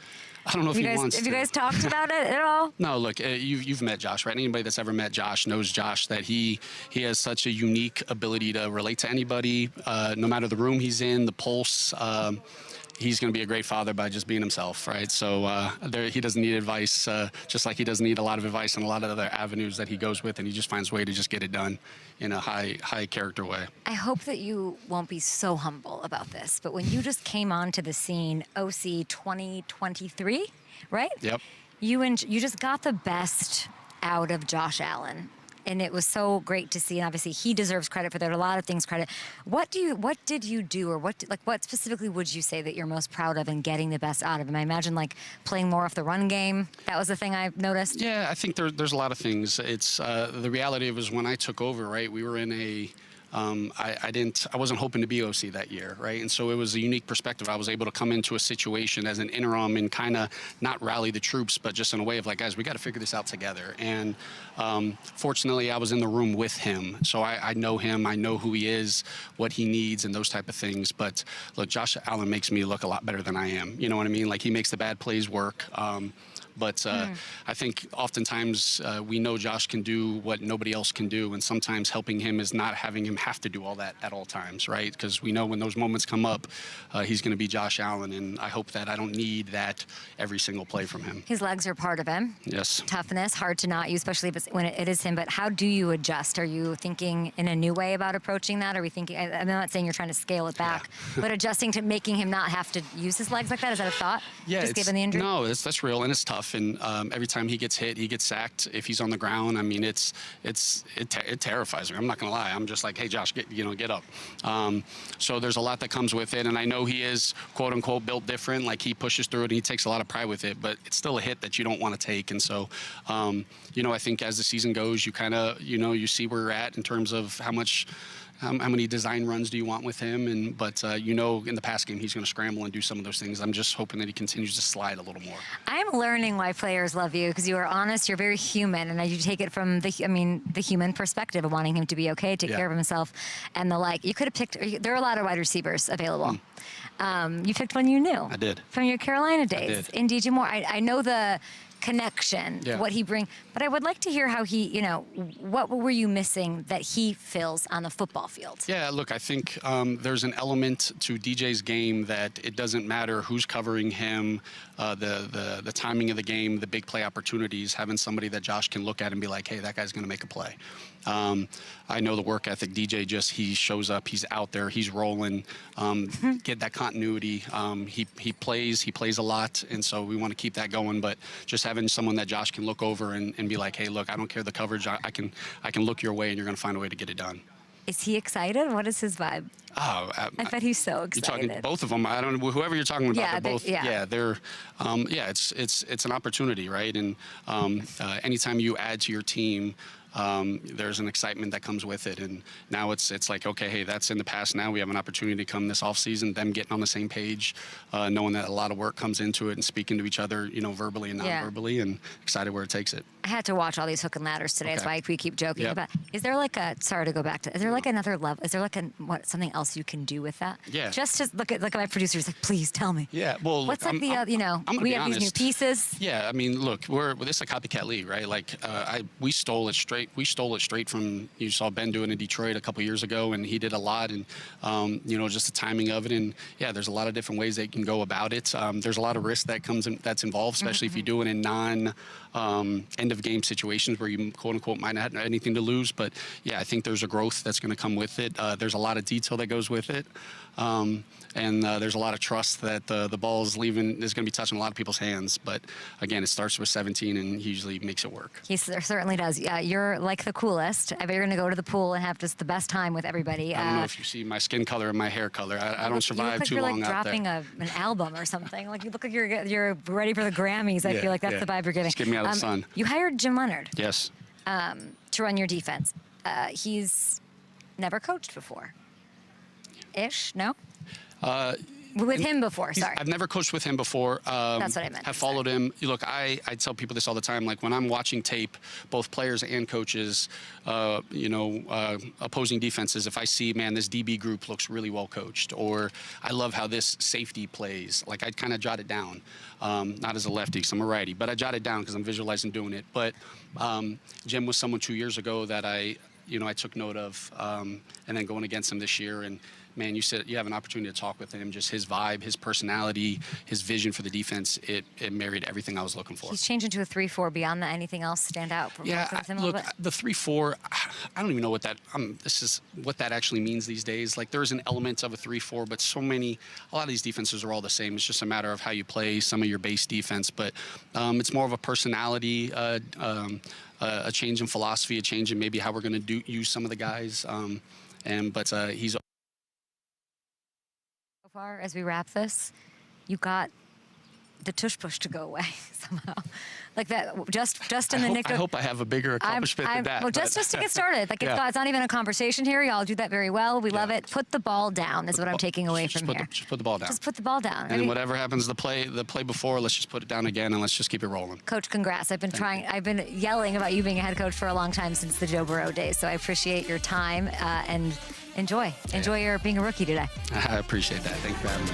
I don't know if he wants to. Have you guys talked about it at all? No, look, you've met Josh, right? Anybody that's ever met Josh knows Josh, that he has such a unique ability to relate to anybody, no matter the room he's in, the pulse. He's going to be a great father by just being himself, right? So he doesn't need advice, just like he doesn't need a lot of advice in a lot of other avenues that he goes with, and he just finds a way to just get it done in a high character way. I hope that you won't be so humble about this, but when you just came onto the scene, OC 2023, right? Yep. You just got the best out of Josh Allen. And it was so great to see, and obviously he deserves credit for that. A lot of things credit. What did you do, or what specifically would you say that you're most proud of in getting the best out of him? I imagine like playing more off the run game. That was the thing I noticed. Yeah, I think there's a lot of things. It's the reality of it is when I took over, right? We were in a I wasn't hoping to be OC that year, right? And so it was a unique perspective. I was able to come into a situation as an interim and kind of not rally the troops, but just in a way of like, guys, we got to figure this out together. And fortunately, I was in the room with him. So I know him. I know who he is, what he needs, and those type of things. But look, Josh Allen makes me look a lot better than I am. You know what I mean? Like, he makes the bad plays work. But I think oftentimes we know Josh can do what nobody else can do, and sometimes helping him is not having him have to do all that at all times, right? Because we know when those moments come up, he's going to be Josh Allen, and I hope that I don't need that every single play from him. His legs are part of him. Yes. Toughness, hard to not use, especially if when it is him. But how do you adjust? Are you thinking in a new way about approaching that? Are we thinking? I'm not saying you're trying to scale it back, but adjusting to making him not have to use his legs like that. Is that a thought? Yeah. Just given the injury. No, that's real, and it's tough. And every time he gets hit, he gets sacked. If he's on the ground, I mean, it terrifies me. I'm not gonna lie. I'm just like, hey, Josh, get up. So there's a lot that comes with it, and I know he is quote unquote built different. Like, he pushes through it and he takes a lot of pride with it, but it's still a hit that you don't want to take. And so, I think as the season goes, you kind of, you see where you're at in terms of how many design runs do you want with him? But in the pass game, he's going to scramble and do some of those things. I'm just hoping that he continues to slide a little more. I'm learning why players love you, because you are honest, you're very human, and you take it from the human perspective of wanting him to be okay, take care of himself, and the like. You could have picked. There are a lot of wide receivers available. You picked one you knew. I did. From your Carolina days. I did. In DJ Moore. I know the connection, yeah. What he brings, but I would like to hear how he, what were you missing that he fills on the football field? Yeah, look, I think there's an element to DJ's game that it doesn't matter who's covering him, the timing of the game, the big play opportunities, having somebody that Josh can look at and be like, hey, that guy's going to make a play. I know the work ethic. DJ he shows up, he's out there, he's rolling, get that continuity. He plays a lot, and so we want to keep that going. But just having someone that Josh can look over and be like, hey, look, I don't care the coverage. I can look your way, and you're going to find a way to get it done. Is he excited? What is his vibe? Oh, I bet he's so excited. You're talking both of them. I don't know whoever you're talking about. Yeah, they're both. It's an opportunity, right? And anytime you add to your team, there's an excitement that comes with it. And now it's like, okay, hey, that's in the past. Now we have an opportunity to come this offseason, them getting on the same page, knowing that a lot of work comes into it and speaking to each other, verbally and non-verbally, and excited where it takes it. I had to watch all these hook and ladders today. That's why we keep joking about. Is there sorry to go back to, is there like another level? Is there like something else you can do with that? Yeah. Just to look at my producers, like, please tell me. Yeah. Well, what's look, we have these new pieces. Yeah. I mean, look, this is a copycat league, right? Like, we stole it straight. We stole it straight from, you saw Ben do it in Detroit a couple years ago, and he did a lot, and just the timing of it, and there's a lot of different ways they can go about it. There's a lot of risk that's involved, especially if you do it in end of of game situations where you quote unquote might not have anything to lose. But yeah, I think there's a growth that's going to come with it. There's a lot of detail that goes with it. And there's a lot of trust that the ball is going to be touching a lot of people's hands. But again, it starts with 17 and he usually makes it work. He certainly does. Yeah, you're like the coolest. I bet you're going to go to the pool and have just the best time with everybody. I don't know if you see my skin color and my hair color. I don't survive too long out there. You look like you're like dropping an album or something. Like you look like you're ready for the Grammys. I feel like that's the vibe you're giving. Just get me out of the sun. You hired Jim Leonard. Yes. To run your defense. He's never coached before. Ish? No? With him before, sorry. I've never coached with him before. That's what I meant. Have followed him. Look, I tell people this all the time. Like when I'm watching tape, both players and coaches, opposing defenses, if I see, man, this DB group looks really well coached, or I love how this safety plays, like I'd kind of jot it down. Not as a lefty, because I'm a righty, but I jot it down because I'm visualizing doing it. But Jim was someone 2 years ago that I took note of, and then going against him this year. And man, you said you have an opportunity to talk with him. Just his vibe, his personality, his vision for the defense, it married everything I was looking for. He's changed into a 3-4. Beyond that, anything else stand out? Yeah, look, the 3-4, I don't even know what that. This is what that actually means these days. Like there is an element of a 3-4, but a lot of these defenses are all the same. It's just a matter of how you play some of your base defense. But it's more of a personality. A change in philosophy, a change in maybe how we're going to use some of the guys. But he's. So far, as we wrap this, you got the tush push to go away somehow. Like that, just in the nick of... I hope I have a bigger accomplishment than that. Well, just to get started. Like it's not even a conversation here. Y'all do that very well. We love it. Put the ball down is what I'm taking away from here. Just put the ball down. Just put the ball down. And then whatever happens the play before, let's just put it down again and let's just keep it rolling. Coach, congrats. I've been yelling about you being a head coach for a long time since the Joe Burrow days. So I appreciate your time and enjoy your being a rookie today. I appreciate that. Thank you for having me.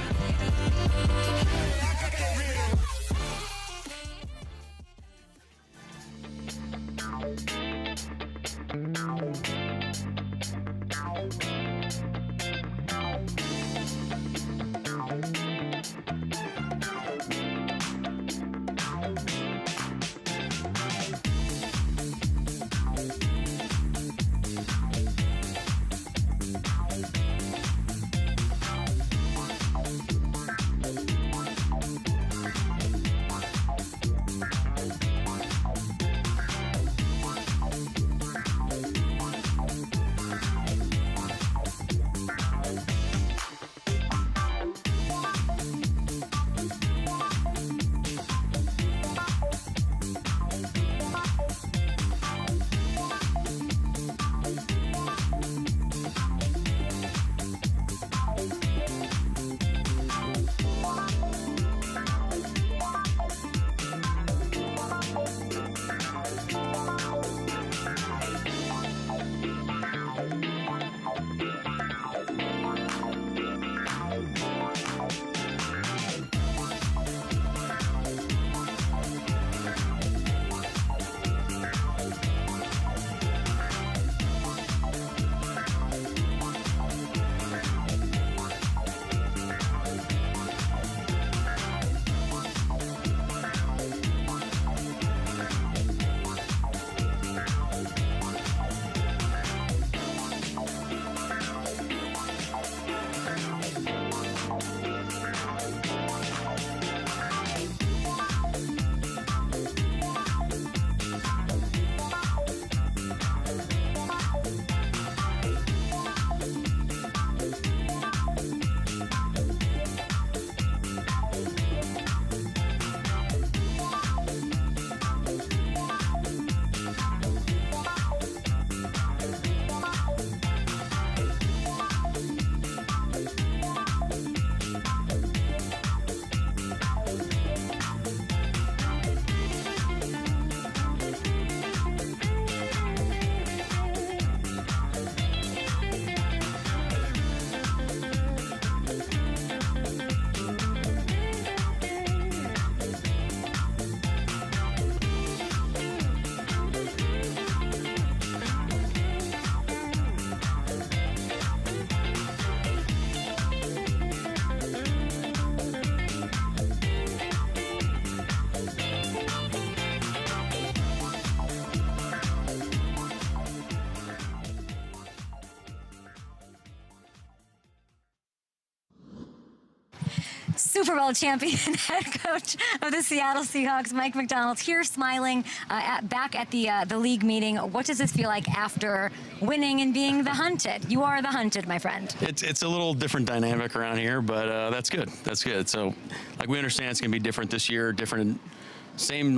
Super Bowl champion head coach of the Seattle Seahawks, Mike Macdonald, here smiling back at the league meeting. What does this feel like after winning and being the hunted? You are the hunted, my friend. It's a little different dynamic around here, but that's good. That's good. So, like, we understand it's going to be different this year, different, same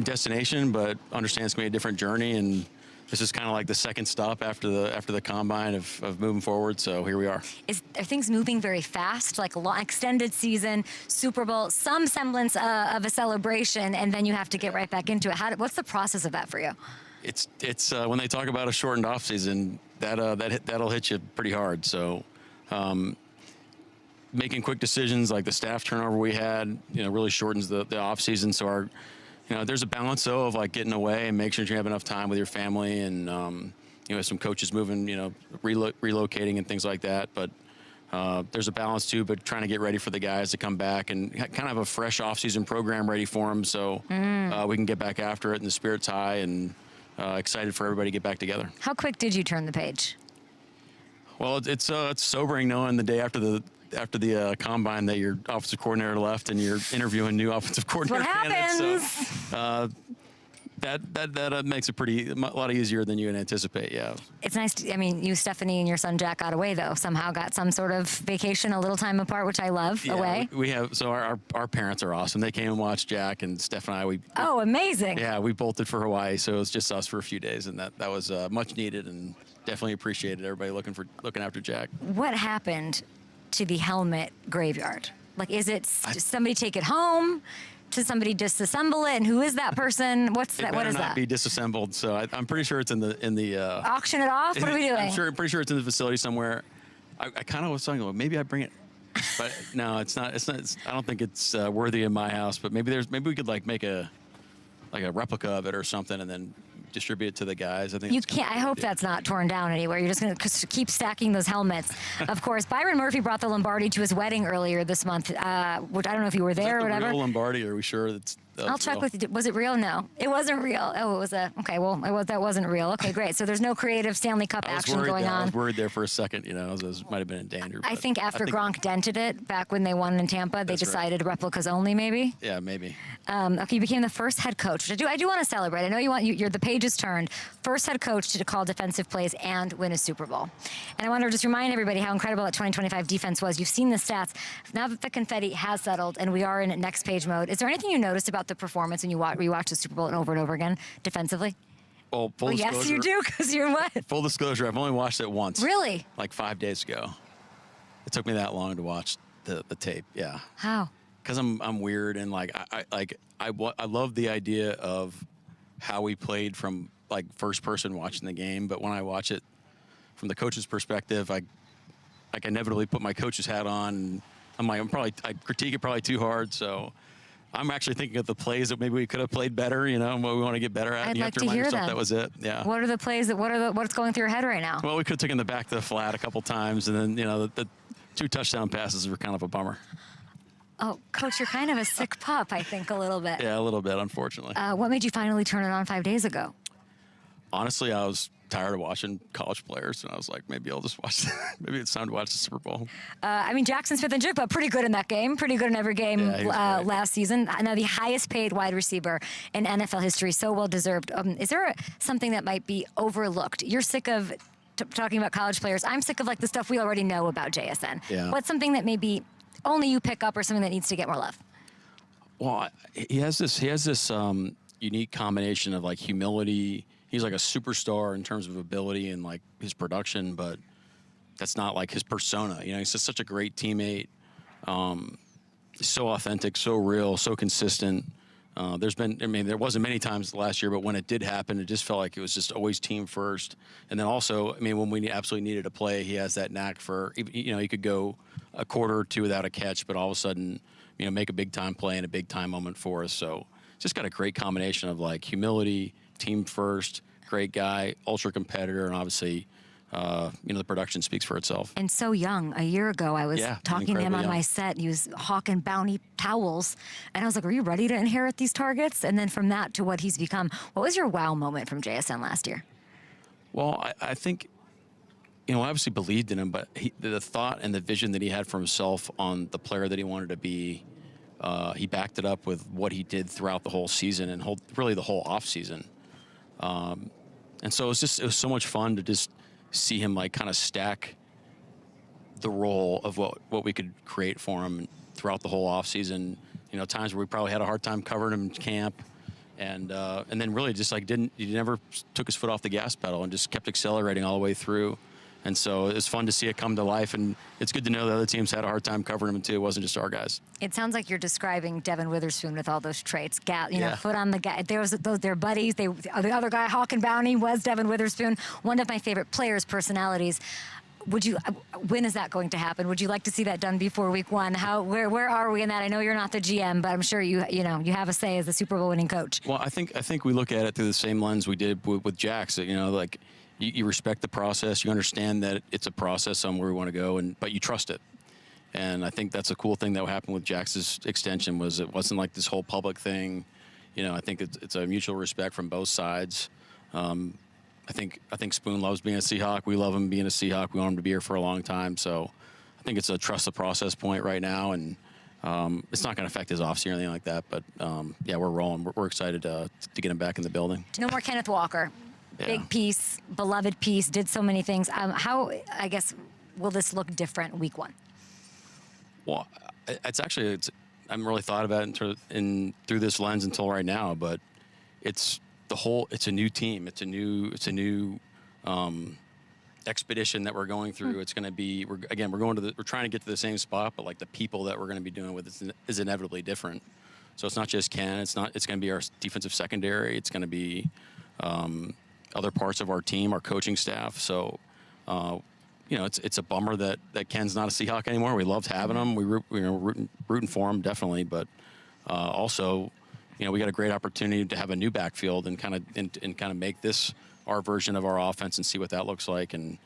destination, but understand it's going to be a different journey, and this is kind of like the second stop after the combine of moving forward. So here we are. Are things moving very fast? Like a long extended season, Super Bowl, some semblance of a celebration, and then you have to get right back into it. What's the process of that for you? It's when they talk about a shortened off season, that'll hit you pretty hard. So making quick decisions, like the staff turnover we had, really shortens the off season. So there's a balance, though, of like getting away and making sure you have enough time with your family, and some coaches moving, relocating and things like that. But there's a balance too. But trying to get ready for the guys to come back and kind of have a fresh off-season program ready for them, so we can get back after it, and the spirit's high, and excited for everybody to get back together. How quick did you turn the page? Well, it's sobering knowing the day after the combine that your offensive coordinator left and you're interviewing new offensive coordinator candidates. So that makes it a lot easier than you would anticipate. Yeah. It's nice. You, Stephanie, and your son Jack got away though. Somehow got some sort of vacation, a little time apart, which I love. Yeah, away. We have. So our parents are awesome. They came and watched Jack, and Steph and I. Oh, amazing. Yeah, we bolted for Hawaii, so it was just us for a few days, and that was much needed, and definitely appreciated everybody looking after Jack. What happened to the helmet graveyard? Like, does somebody take it home? Does somebody disassemble it? And who is that person? What is that? It better not be disassembled. So I'm pretty sure it's in the auction it off. What are we doing? I'm pretty sure it's in the facility somewhere. I kind of was thinking, well, maybe I bring it, but no, it's not. I don't think it's worthy in my house. But maybe we could like make a replica of it or something, and then distribute it to the guys. I think you can't. I hope that's not torn down anywhere. You're just going to keep stacking those helmets. Of course, Byron Murphy brought the Lombardi to his wedding earlier this month. Which I don't know if you were there or whatever. Real Lombardi? Are we sure that's? I'll check with you. Was it real? No, it wasn't real. Oh, it was okay. Well, that wasn't real. Okay, great. So there's no creative Stanley Cup action going on. I was worried there for a second. It might have been in danger. I think after Gronk dented it back when they won in Tampa, they decided replicas only, maybe. Yeah, maybe. Okay, you became the first head coach. I do want to celebrate. I know you're the page is turned. First head coach to call defensive plays and win a Super Bowl. And I want to just remind everybody how incredible that 2025 defense was. You've seen the stats. Now that the confetti has settled and we are in next page mode, is there anything you noticed about the performance when you rewatch the Super Bowl and over again defensively? Well, full disclosure. Yes, you do, because you're what? Full disclosure, I've only watched it once. Really? Like 5 days ago. It took me that long to watch the tape. Yeah. How? Because I'm weird, and I love the idea of how we played from like first person watching the game, but when I watch it from the coach's perspective, I inevitably put my coach's hat on, and I'm like, I critique it probably too hard, so I'm actually thinking of the plays that maybe we could have played better, and what we want to get better at. I'd you like have to to remind hear yourself them. That was it. Yeah. What are the plays what's going through your head right now? Well, we could have taken the back to the flat a couple times, and then the 2 touchdown passes were kind of a bummer. Oh, Coach, you're kind of a sick pup, I think, a little bit. Yeah, a little bit, unfortunately. What made you finally turn it on 5 days ago? Honestly, I was tired of watching college players, and I was like, maybe I'll just watch. Maybe it's time to watch the Super Bowl. Jackson Smith and Jigba, pretty good in that game. Pretty good in every game last season. Now the highest paid wide receiver in NFL history, so well deserved. Is there something that might be overlooked? You're sick of talking about college players. I'm sick of the stuff we already know about JSN. Yeah. What's something that maybe only you pick up, or something that needs to get more love? Well, he has this unique combination of humility. He's like a superstar in terms of ability and his production, but that's not his persona. He's just such a great teammate. So authentic, so real, so consistent. There wasn't many times last year, but when it did happen, it just felt like it was just always team first. And then also, when we absolutely needed a play, he has that knack for, he could go a quarter or two without a catch, but all of a sudden, make a big time play and a big time moment for us. So just got a great combination of humility, team first, great guy, ultra competitor, and obviously, the production speaks for itself. And so young. A year ago, I was talking to him on my set. He was hawking bounty towels. And I was like, are you ready to inherit these targets? And then from that to what he's become, what was your wow moment from JSN last year? Well, I think obviously believed in him, but the thought and the vision that he had for himself on the player that he wanted to be, he backed it up with what he did throughout the whole season and really the whole off season. And so it was so much fun to just see him like kind of stack the role of what we could create for him throughout the whole off season. Times where we probably had a hard time covering him in camp, and then really just like he never took his foot off the gas pedal and just kept accelerating all the way through. And so it's fun to see it come to life, and it's good to know that other teams had a hard time covering him too. It wasn't just our guys. It sounds like you're describing Devin Witherspoon with all those traits. Foot on the gas. They're buddies. The other guy, Hawk and Bounty, was Devin Witherspoon, one of my favorite players' personalities. When is that going to happen? Would you like to see that done before week 1? Where are we in that? I know you're not the GM, but I'm sure you have a say as the Super Bowl winning coach. Well, I think we look at it through the same lens we did with Jax. Like you respect the process, you understand that it's a process on where we want to go, but you trust it. And I think that's a cool thing that happened with Jax's extension was it wasn't like this whole public thing. I think it's a mutual respect from both sides. I think Spoon loves being a Seahawk. We love him being a Seahawk. We want him to be here for a long time. So I think it's a trust the process point right now, and it's not going to affect his offseason or anything like that. But we're rolling. We're excited to get him back in the building. No more Kenneth Walker. Yeah. Big piece, beloved piece, did so many things. How, I guess, will this look different week 1? Well, I haven't really thought about it through this lens until right now, but it's a new team. It's a new expedition that we're going through. It's going to be, we're trying to get to the same spot, but like the people that we're going to be doing with is inevitably different. So it's not just Ken. It's going to be our defensive secondary. It's going to be other parts of our team, our coaching staff. So, it's a bummer that Ken's not a Seahawk anymore. We loved having him. Rooting for him definitely, but also, we got a great opportunity to have a new backfield and kind of make this our version of our offense and see what that looks like. And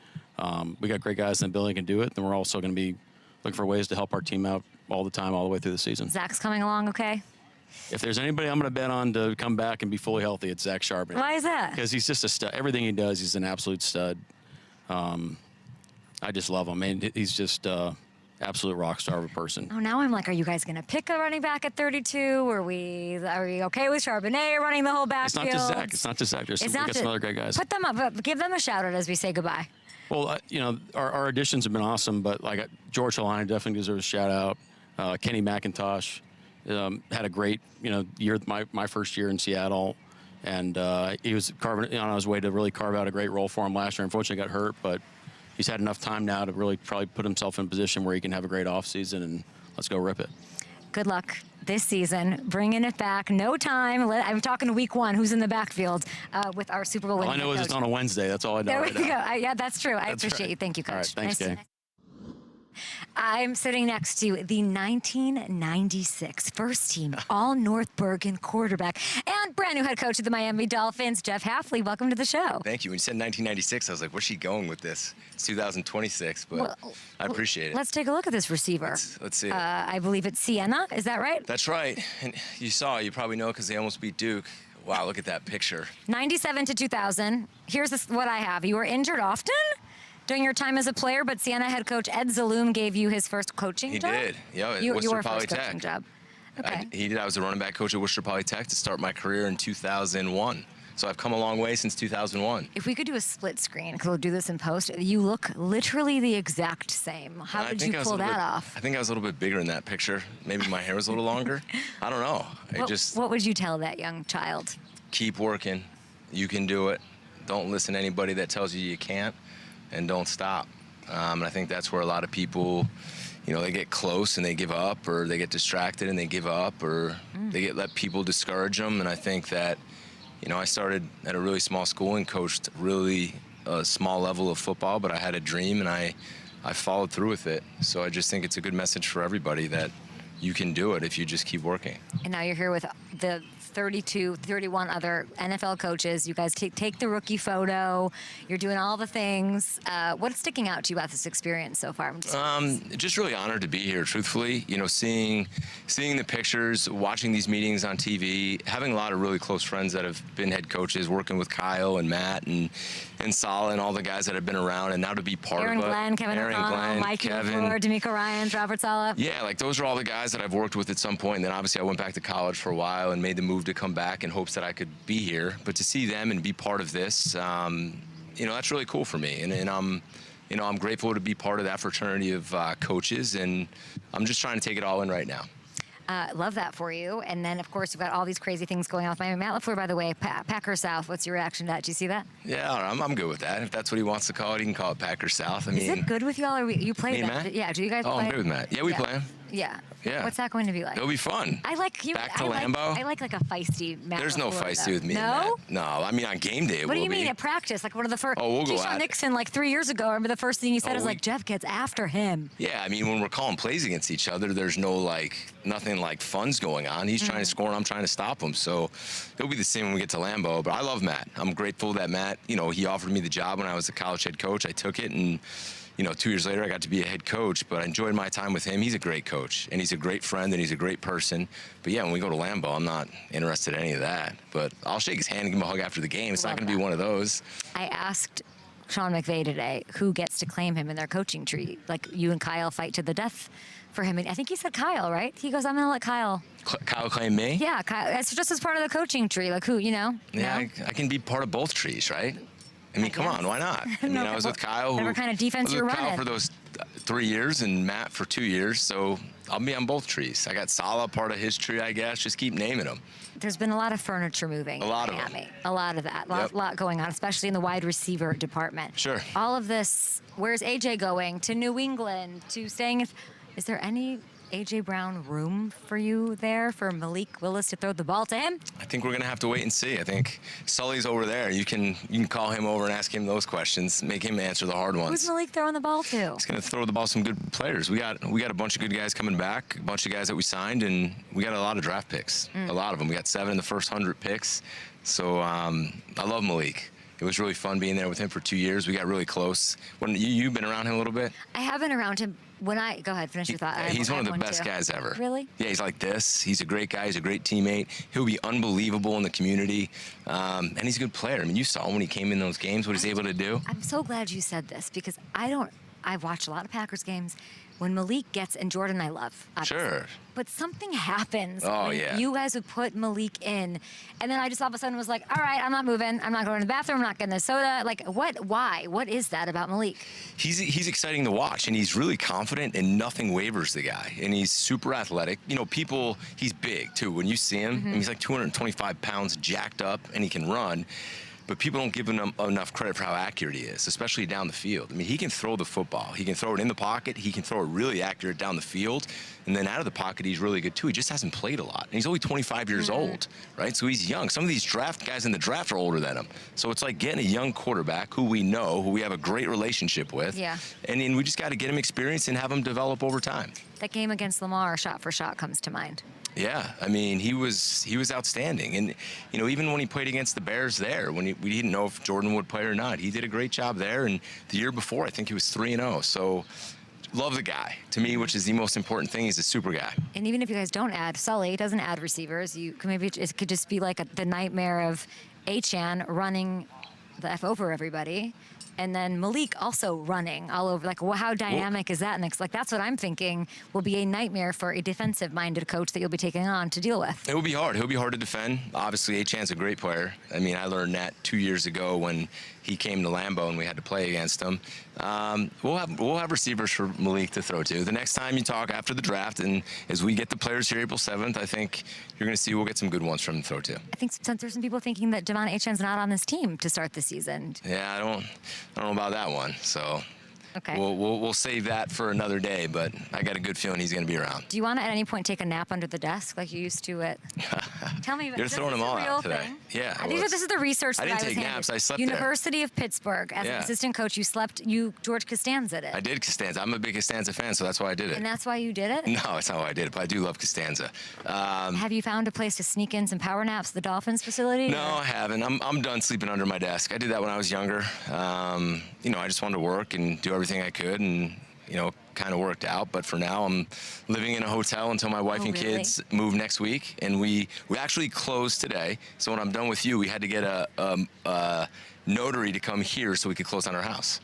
we got great guys in the building who can do it. And we're also going to be looking for ways to help our team out all the time, all the way through the season. Zach's coming along okay? If there's anybody I'm going to bet on to come back and be fully healthy, it's Zach Charbonnet. Why is that? Because he's just a stud. Everything he does, he's an absolute stud. I just love him. He's just absolute rock star of a person. Oh, now I'm like, are you guys going to pick a running back at 32? Are we okay with Charbonnet running the whole backfield? It's not just Zach. We got some other great guys. Put them up. Give them a shout out as we say goodbye. Well, our additions have been awesome, but like George Halani definitely deserves a shout out. Kenny McIntosh had a great year. My first year in Seattle, and he was carving on his way to really carve out a great role for him last year. Unfortunately, got hurt, but he's had enough time now to really probably put himself in a position where he can have a great offseason, and let's go rip it. Good luck this season, bringing it back. No time. I'm talking week 1. Who's in the backfield with our Super Bowl winning coach? All I know is it's on a Wednesday. That's all I know. There we go. Yeah, that's true. I appreciate you. Thank you, Coach. All right, thanks, Jay. I'm sitting next to the 1996 first team All-North Bergen quarterback and brand new head coach of the Miami Dolphins, Jeff Hafley. Welcome to the show. Thank you. When you said 1996, I was like, where's she going with this? It's 2026, but I appreciate it. Let's take a look at this receiver. Let's see it. I believe it's Siena. Is that right? That's right. And you probably know because they almost beat Duke. Wow, look at that picture. 97 to 2000. Here's what I have. You were injured often during your time as a player, but Siena head coach Ed Zaloom gave you his first coaching job? He did. Yeah, your first coaching job. Okay. He did. I was a running back coach at Worcester Polytech to start my career in 2001. So I've come a long way since 2001. If we could do a split screen, because we'll do this in post, you look literally the exact same. How did you pull that off? I think I was a little bit bigger in that picture. Maybe my hair was a little longer. I don't know. What would you tell that young child? Keep working. You can do it. Don't listen to anybody that tells you can't. And don't stop. And I think that's where a lot of people, they get close and they give up, or they get distracted and they give up, or they let people discourage them. And I think that, I started at a really small school and coached really a small level of football, but I had a dream and I followed through with it. So I just think it's a good message for everybody that, you can do it if you just keep working. And now you're here with the 31 other NFL coaches. You guys take the rookie photo. You're doing all the things. What's sticking out to you about this experience so far? Just really honored to be here, truthfully. You know, seeing the pictures, watching these meetings on TV, having a lot of really close friends that have been head coaches, working with Kyle and Matt and Sala and all the guys that have been around, and now to be part Aaron of it. Glenn, Kevin O'Connell, Mike Kevin, D'Amico Ryans, Robert Sala. Yeah, like those are all the guys that I've worked with at some point. And then obviously I went back to college for a while and made the move to come back in hopes that I could be here. But to see them and be part of this, you know, that's really cool for me. And I'm grateful to be part of that fraternity of coaches. And I'm just trying to take it all in right now. Love that for you. And then, of course, you've got all these crazy things going on with Miami. Matt LaFleur, by the way, Packer South. What's your reaction to that? Did you see that? Yeah, I'm good with that. If that's what he wants to call it, he can call it Packer South. I mean, is it good with y'all? Or you play that? Matt? Yeah. Do you guys? Oh, play? I'm good with Matt. Yeah, we play him. Yeah. Yeah. What's that going to be like? It'll be fun. I like you. Back to Lambeau. I like a feisty Matt. There's no LaFleur, feisty though. with me. No. And Matt. No, I mean on game day. What do you mean at practice? Like one of the first. Oh, we'll go Keyshawn at it. Nixon, like 3 years ago. I remember the first thing he said was like, Jeff gets after him. Yeah, I mean when we're calling plays against each other, there's no nothing like fun's going on. He's trying to score and I'm trying to stop him. So it'll be the same when we get to Lambeau. But I love Matt. I'm grateful that Matt, you know, he offered me the job when I was a college head coach. I took it, and you know, 2 years later I got to be a head coach. But I enjoyed my time with him. He's a great coach and he's a great friend and he's a great person. But yeah, when we go to Lambeau, I'm not interested in any of that. But I'll shake his hand and give him a hug after the game. It's not going to be one of those. I asked Sean McVay today who gets to claim him in their coaching tree. Like you and Kyle fight to the death for him. And I think he said Kyle, right? He goes, I'm going to let Kyle. Kyle claim me? Yeah, Kyle. It's just as part of the coaching tree. Like who, you know? Yeah, no? I can be part of both trees, right? I mean, come on, why not? I mean, I was with Kyle. Whatever kind of defense you're running. Kyle for those 3 years and Matt for 2 years, so I'll be on both trees. I got Sala part of his tree, I guess. Just keep naming them. There's been a lot of furniture moving in Miami. A lot of that. A lot going on, especially in the wide receiver department. Sure. All of this, where's AJ going? To New England? To staying? Is there any AJ Brown room for you there for Malik Willis to throw the ball to him? I think we're going to have to wait and see. I think Sully's over there. You can call him over and ask him those questions, make him answer the hard ones. Who's Malik throwing the ball to? He's going to throw the ball to some good players. We got a bunch of good guys coming back, a bunch of guys that we signed, and we got a lot of draft picks. A lot of them. We got 7 in the first 100 picks. So I love Malik. It was really fun being there with him for 2 years. We got really close. When you've been around him a little bit? I have been around him. Go ahead, finish your thought. He's one of the best guys ever. Really? Yeah, he's like this. He's a great guy. He's a great teammate. He'll be unbelievable in the community. And he's a good player. I mean, you saw him when he came in those games, what he's able to do. I'm so glad you said this because I've watched a lot of Packers games. When Malik gets, and Jordan I love, obviously. Sure. But something happens when you guys would put Malik in. And then I just all of a sudden was like, all right, I'm not moving. I'm not going to the bathroom. I'm not getting a soda. Like, why? What is that about Malik? He's exciting to watch, and he's really confident, and nothing wavers the guy. And he's super athletic. You know, he's big, too. When you see him, I mean, he's like 225 pounds, jacked up, and he can run. But people don't give him enough credit for how accurate he is, especially down the field. I mean, he can throw the football. He can throw it in the pocket. He can throw it really accurate down the field. And then out of the pocket, he's really good, too. He just hasn't played a lot. And he's only 25 years old, right? So he's young. Some of these draft guys in the draft are older than him. So it's like getting a young quarterback who we know, who we have a great relationship with. Yeah. And then we just got to get him experience and have him develop over time. That game against Lamar, shot for shot, comes to mind. Yeah, I mean, he was outstanding. And, you know, even when he played against the Bears there, when we didn't know if Jordan would play or not, he did a great job there. And the year before, I think he was 3-0. So love the guy, to me, which is the most important thing. He's a super guy. And even if you guys don't add, Sully doesn't add receivers, maybe it could just be like the nightmare of Achane running the F over everybody. And then Malik also running all over. Like, how dynamic is that next? Like, that's what I'm thinking will be a nightmare for a defensive-minded coach that you'll be taking on to deal with. It will be hard. He'll be hard to defend. Obviously, Achane's a great player. I mean, I learned that 2 years ago when he came to Lambeau and we had to play against him. We'll have receivers for Malik to throw to. The next time you talk after the draft, and as we get the players here April 7th, I think you're going to see we'll get some good ones from him to throw to. I think there's some people thinking that Devon Achane's not on this team to start the season. Yeah, I don't know about that one. So Okay. We'll save that for another day, but I got a good feeling he's going to be around. Do you want to at any point take a nap under the desk like you used to at? Tell me. You're throwing them all out today. Thing? Yeah. This is the research that I didn't was take handed. naps. I slept University of Pittsburgh. As an assistant coach, George Costanza did it. I did Costanza. I'm a big Costanza fan, so that's why I did it. And that's why you did it? No, that's not why I did it, but I do love Costanza. Have you found a place to sneak in some power naps at the Dolphins facility? No, I haven't. I'm done sleeping under my desk. I did that when I was younger. I just wanted to work and do everything I could, and kind of worked out. But for now, I'm living in a hotel until my wife and kids move next week, and we actually close today. So when I'm done with you, we had to get a notary to come here so we could close on our house.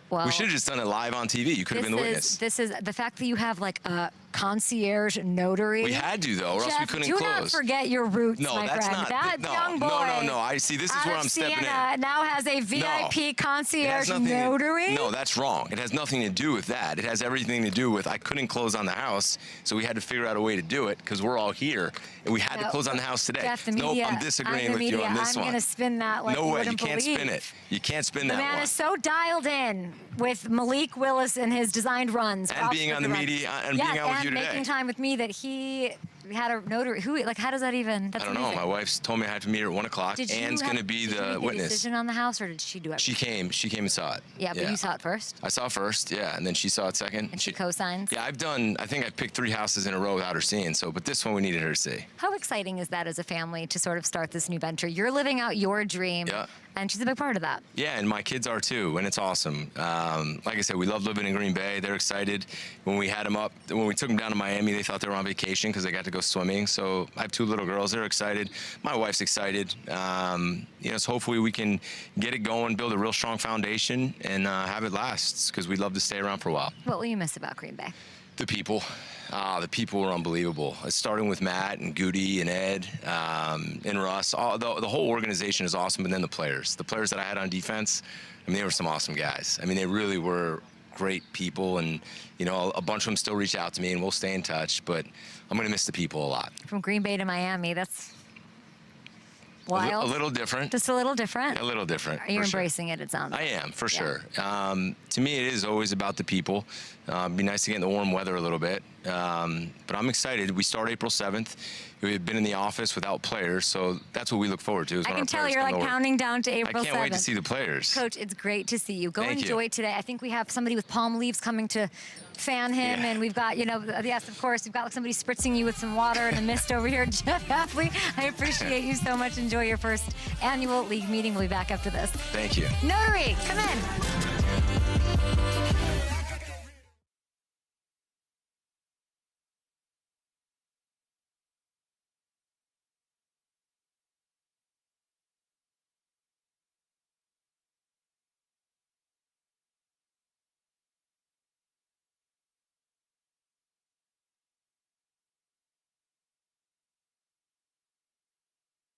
Well, we should have just done it live on TV. You could have been the witness. This is the fact that you have like a concierge notary. We had to, though, or else we couldn't do close. not forget your roots, No, my that's friend. not. That young boy. No. I see. This is where I'm stepping in. Now has a VIP concierge nothing notary. No, that's wrong. It has nothing to do with that. It has everything to do with I couldn't close on the house, so we had to figure out a way to do it because we're all here, and we had to close on the house today. Jeff, the Nope, media, I'm disagreeing with you on this I'm one. going to spin that like no you way, you wouldn't can't believe. spin it. You can't spin The that man one. is so dialed in with Malik Willis and his designed runs. And being on the media and being out with you today. making time with me that he had a notary. How does that even? That's I don't know. amazing. My wife's told me I have to meet her at 1 o'clock. Did Anne's going to be did you the make witness. Decision on the house, or did she do it? She came and saw it. Yeah, but you saw it first. I saw it first, yeah, and then she saw it second. And she co-signs. Yeah, I think I've picked 3 houses in a row without her seeing. So, but this one we needed her to see. How exciting is that as a family to sort of start this new venture? You're living out your dream. Yeah. And she's a big part of that. Yeah, and my kids are too, and it's awesome. Like I said, we love living in Green Bay. They're excited. When we took them down to Miami, they thought they were on vacation because they got to go swimming. So I have 2 little girls. They're excited. My wife's excited. So hopefully we can get it going, build a real strong foundation, and have it last because we'd love to stay around for a while. What will you miss about Green Bay? The people. The people were unbelievable. Starting with Matt and Goody and Ed and Russ. The whole organization is awesome, but then the players that I had on defense, they were some awesome guys. They really were great people, and a bunch of them still reach out to me, and we'll stay in touch. But I'm going to miss the people a lot. From Green Bay to Miami, that's wild. A little different. Just a little different. A little different. Are you embracing it? It sounds like. I am, for sure. To me, it is always about the people. It'd be nice to get in the warm weather a little bit. But I'm excited. We start April 7th. We've been in the office without players, so that's what we look forward to. I can tell you're like counting down to April 7th. I can't wait to see the players. Coach, it's great to see you. Go Thank enjoy you. today. I think we have somebody with palm leaves coming to fan him, and we've got, yes, of course, we've got somebody spritzing you with some water and a mist over here. Jeff Hafley, I appreciate you so much. Enjoy your first annual league meeting. We'll be back after this. Thank you. Notary, come in.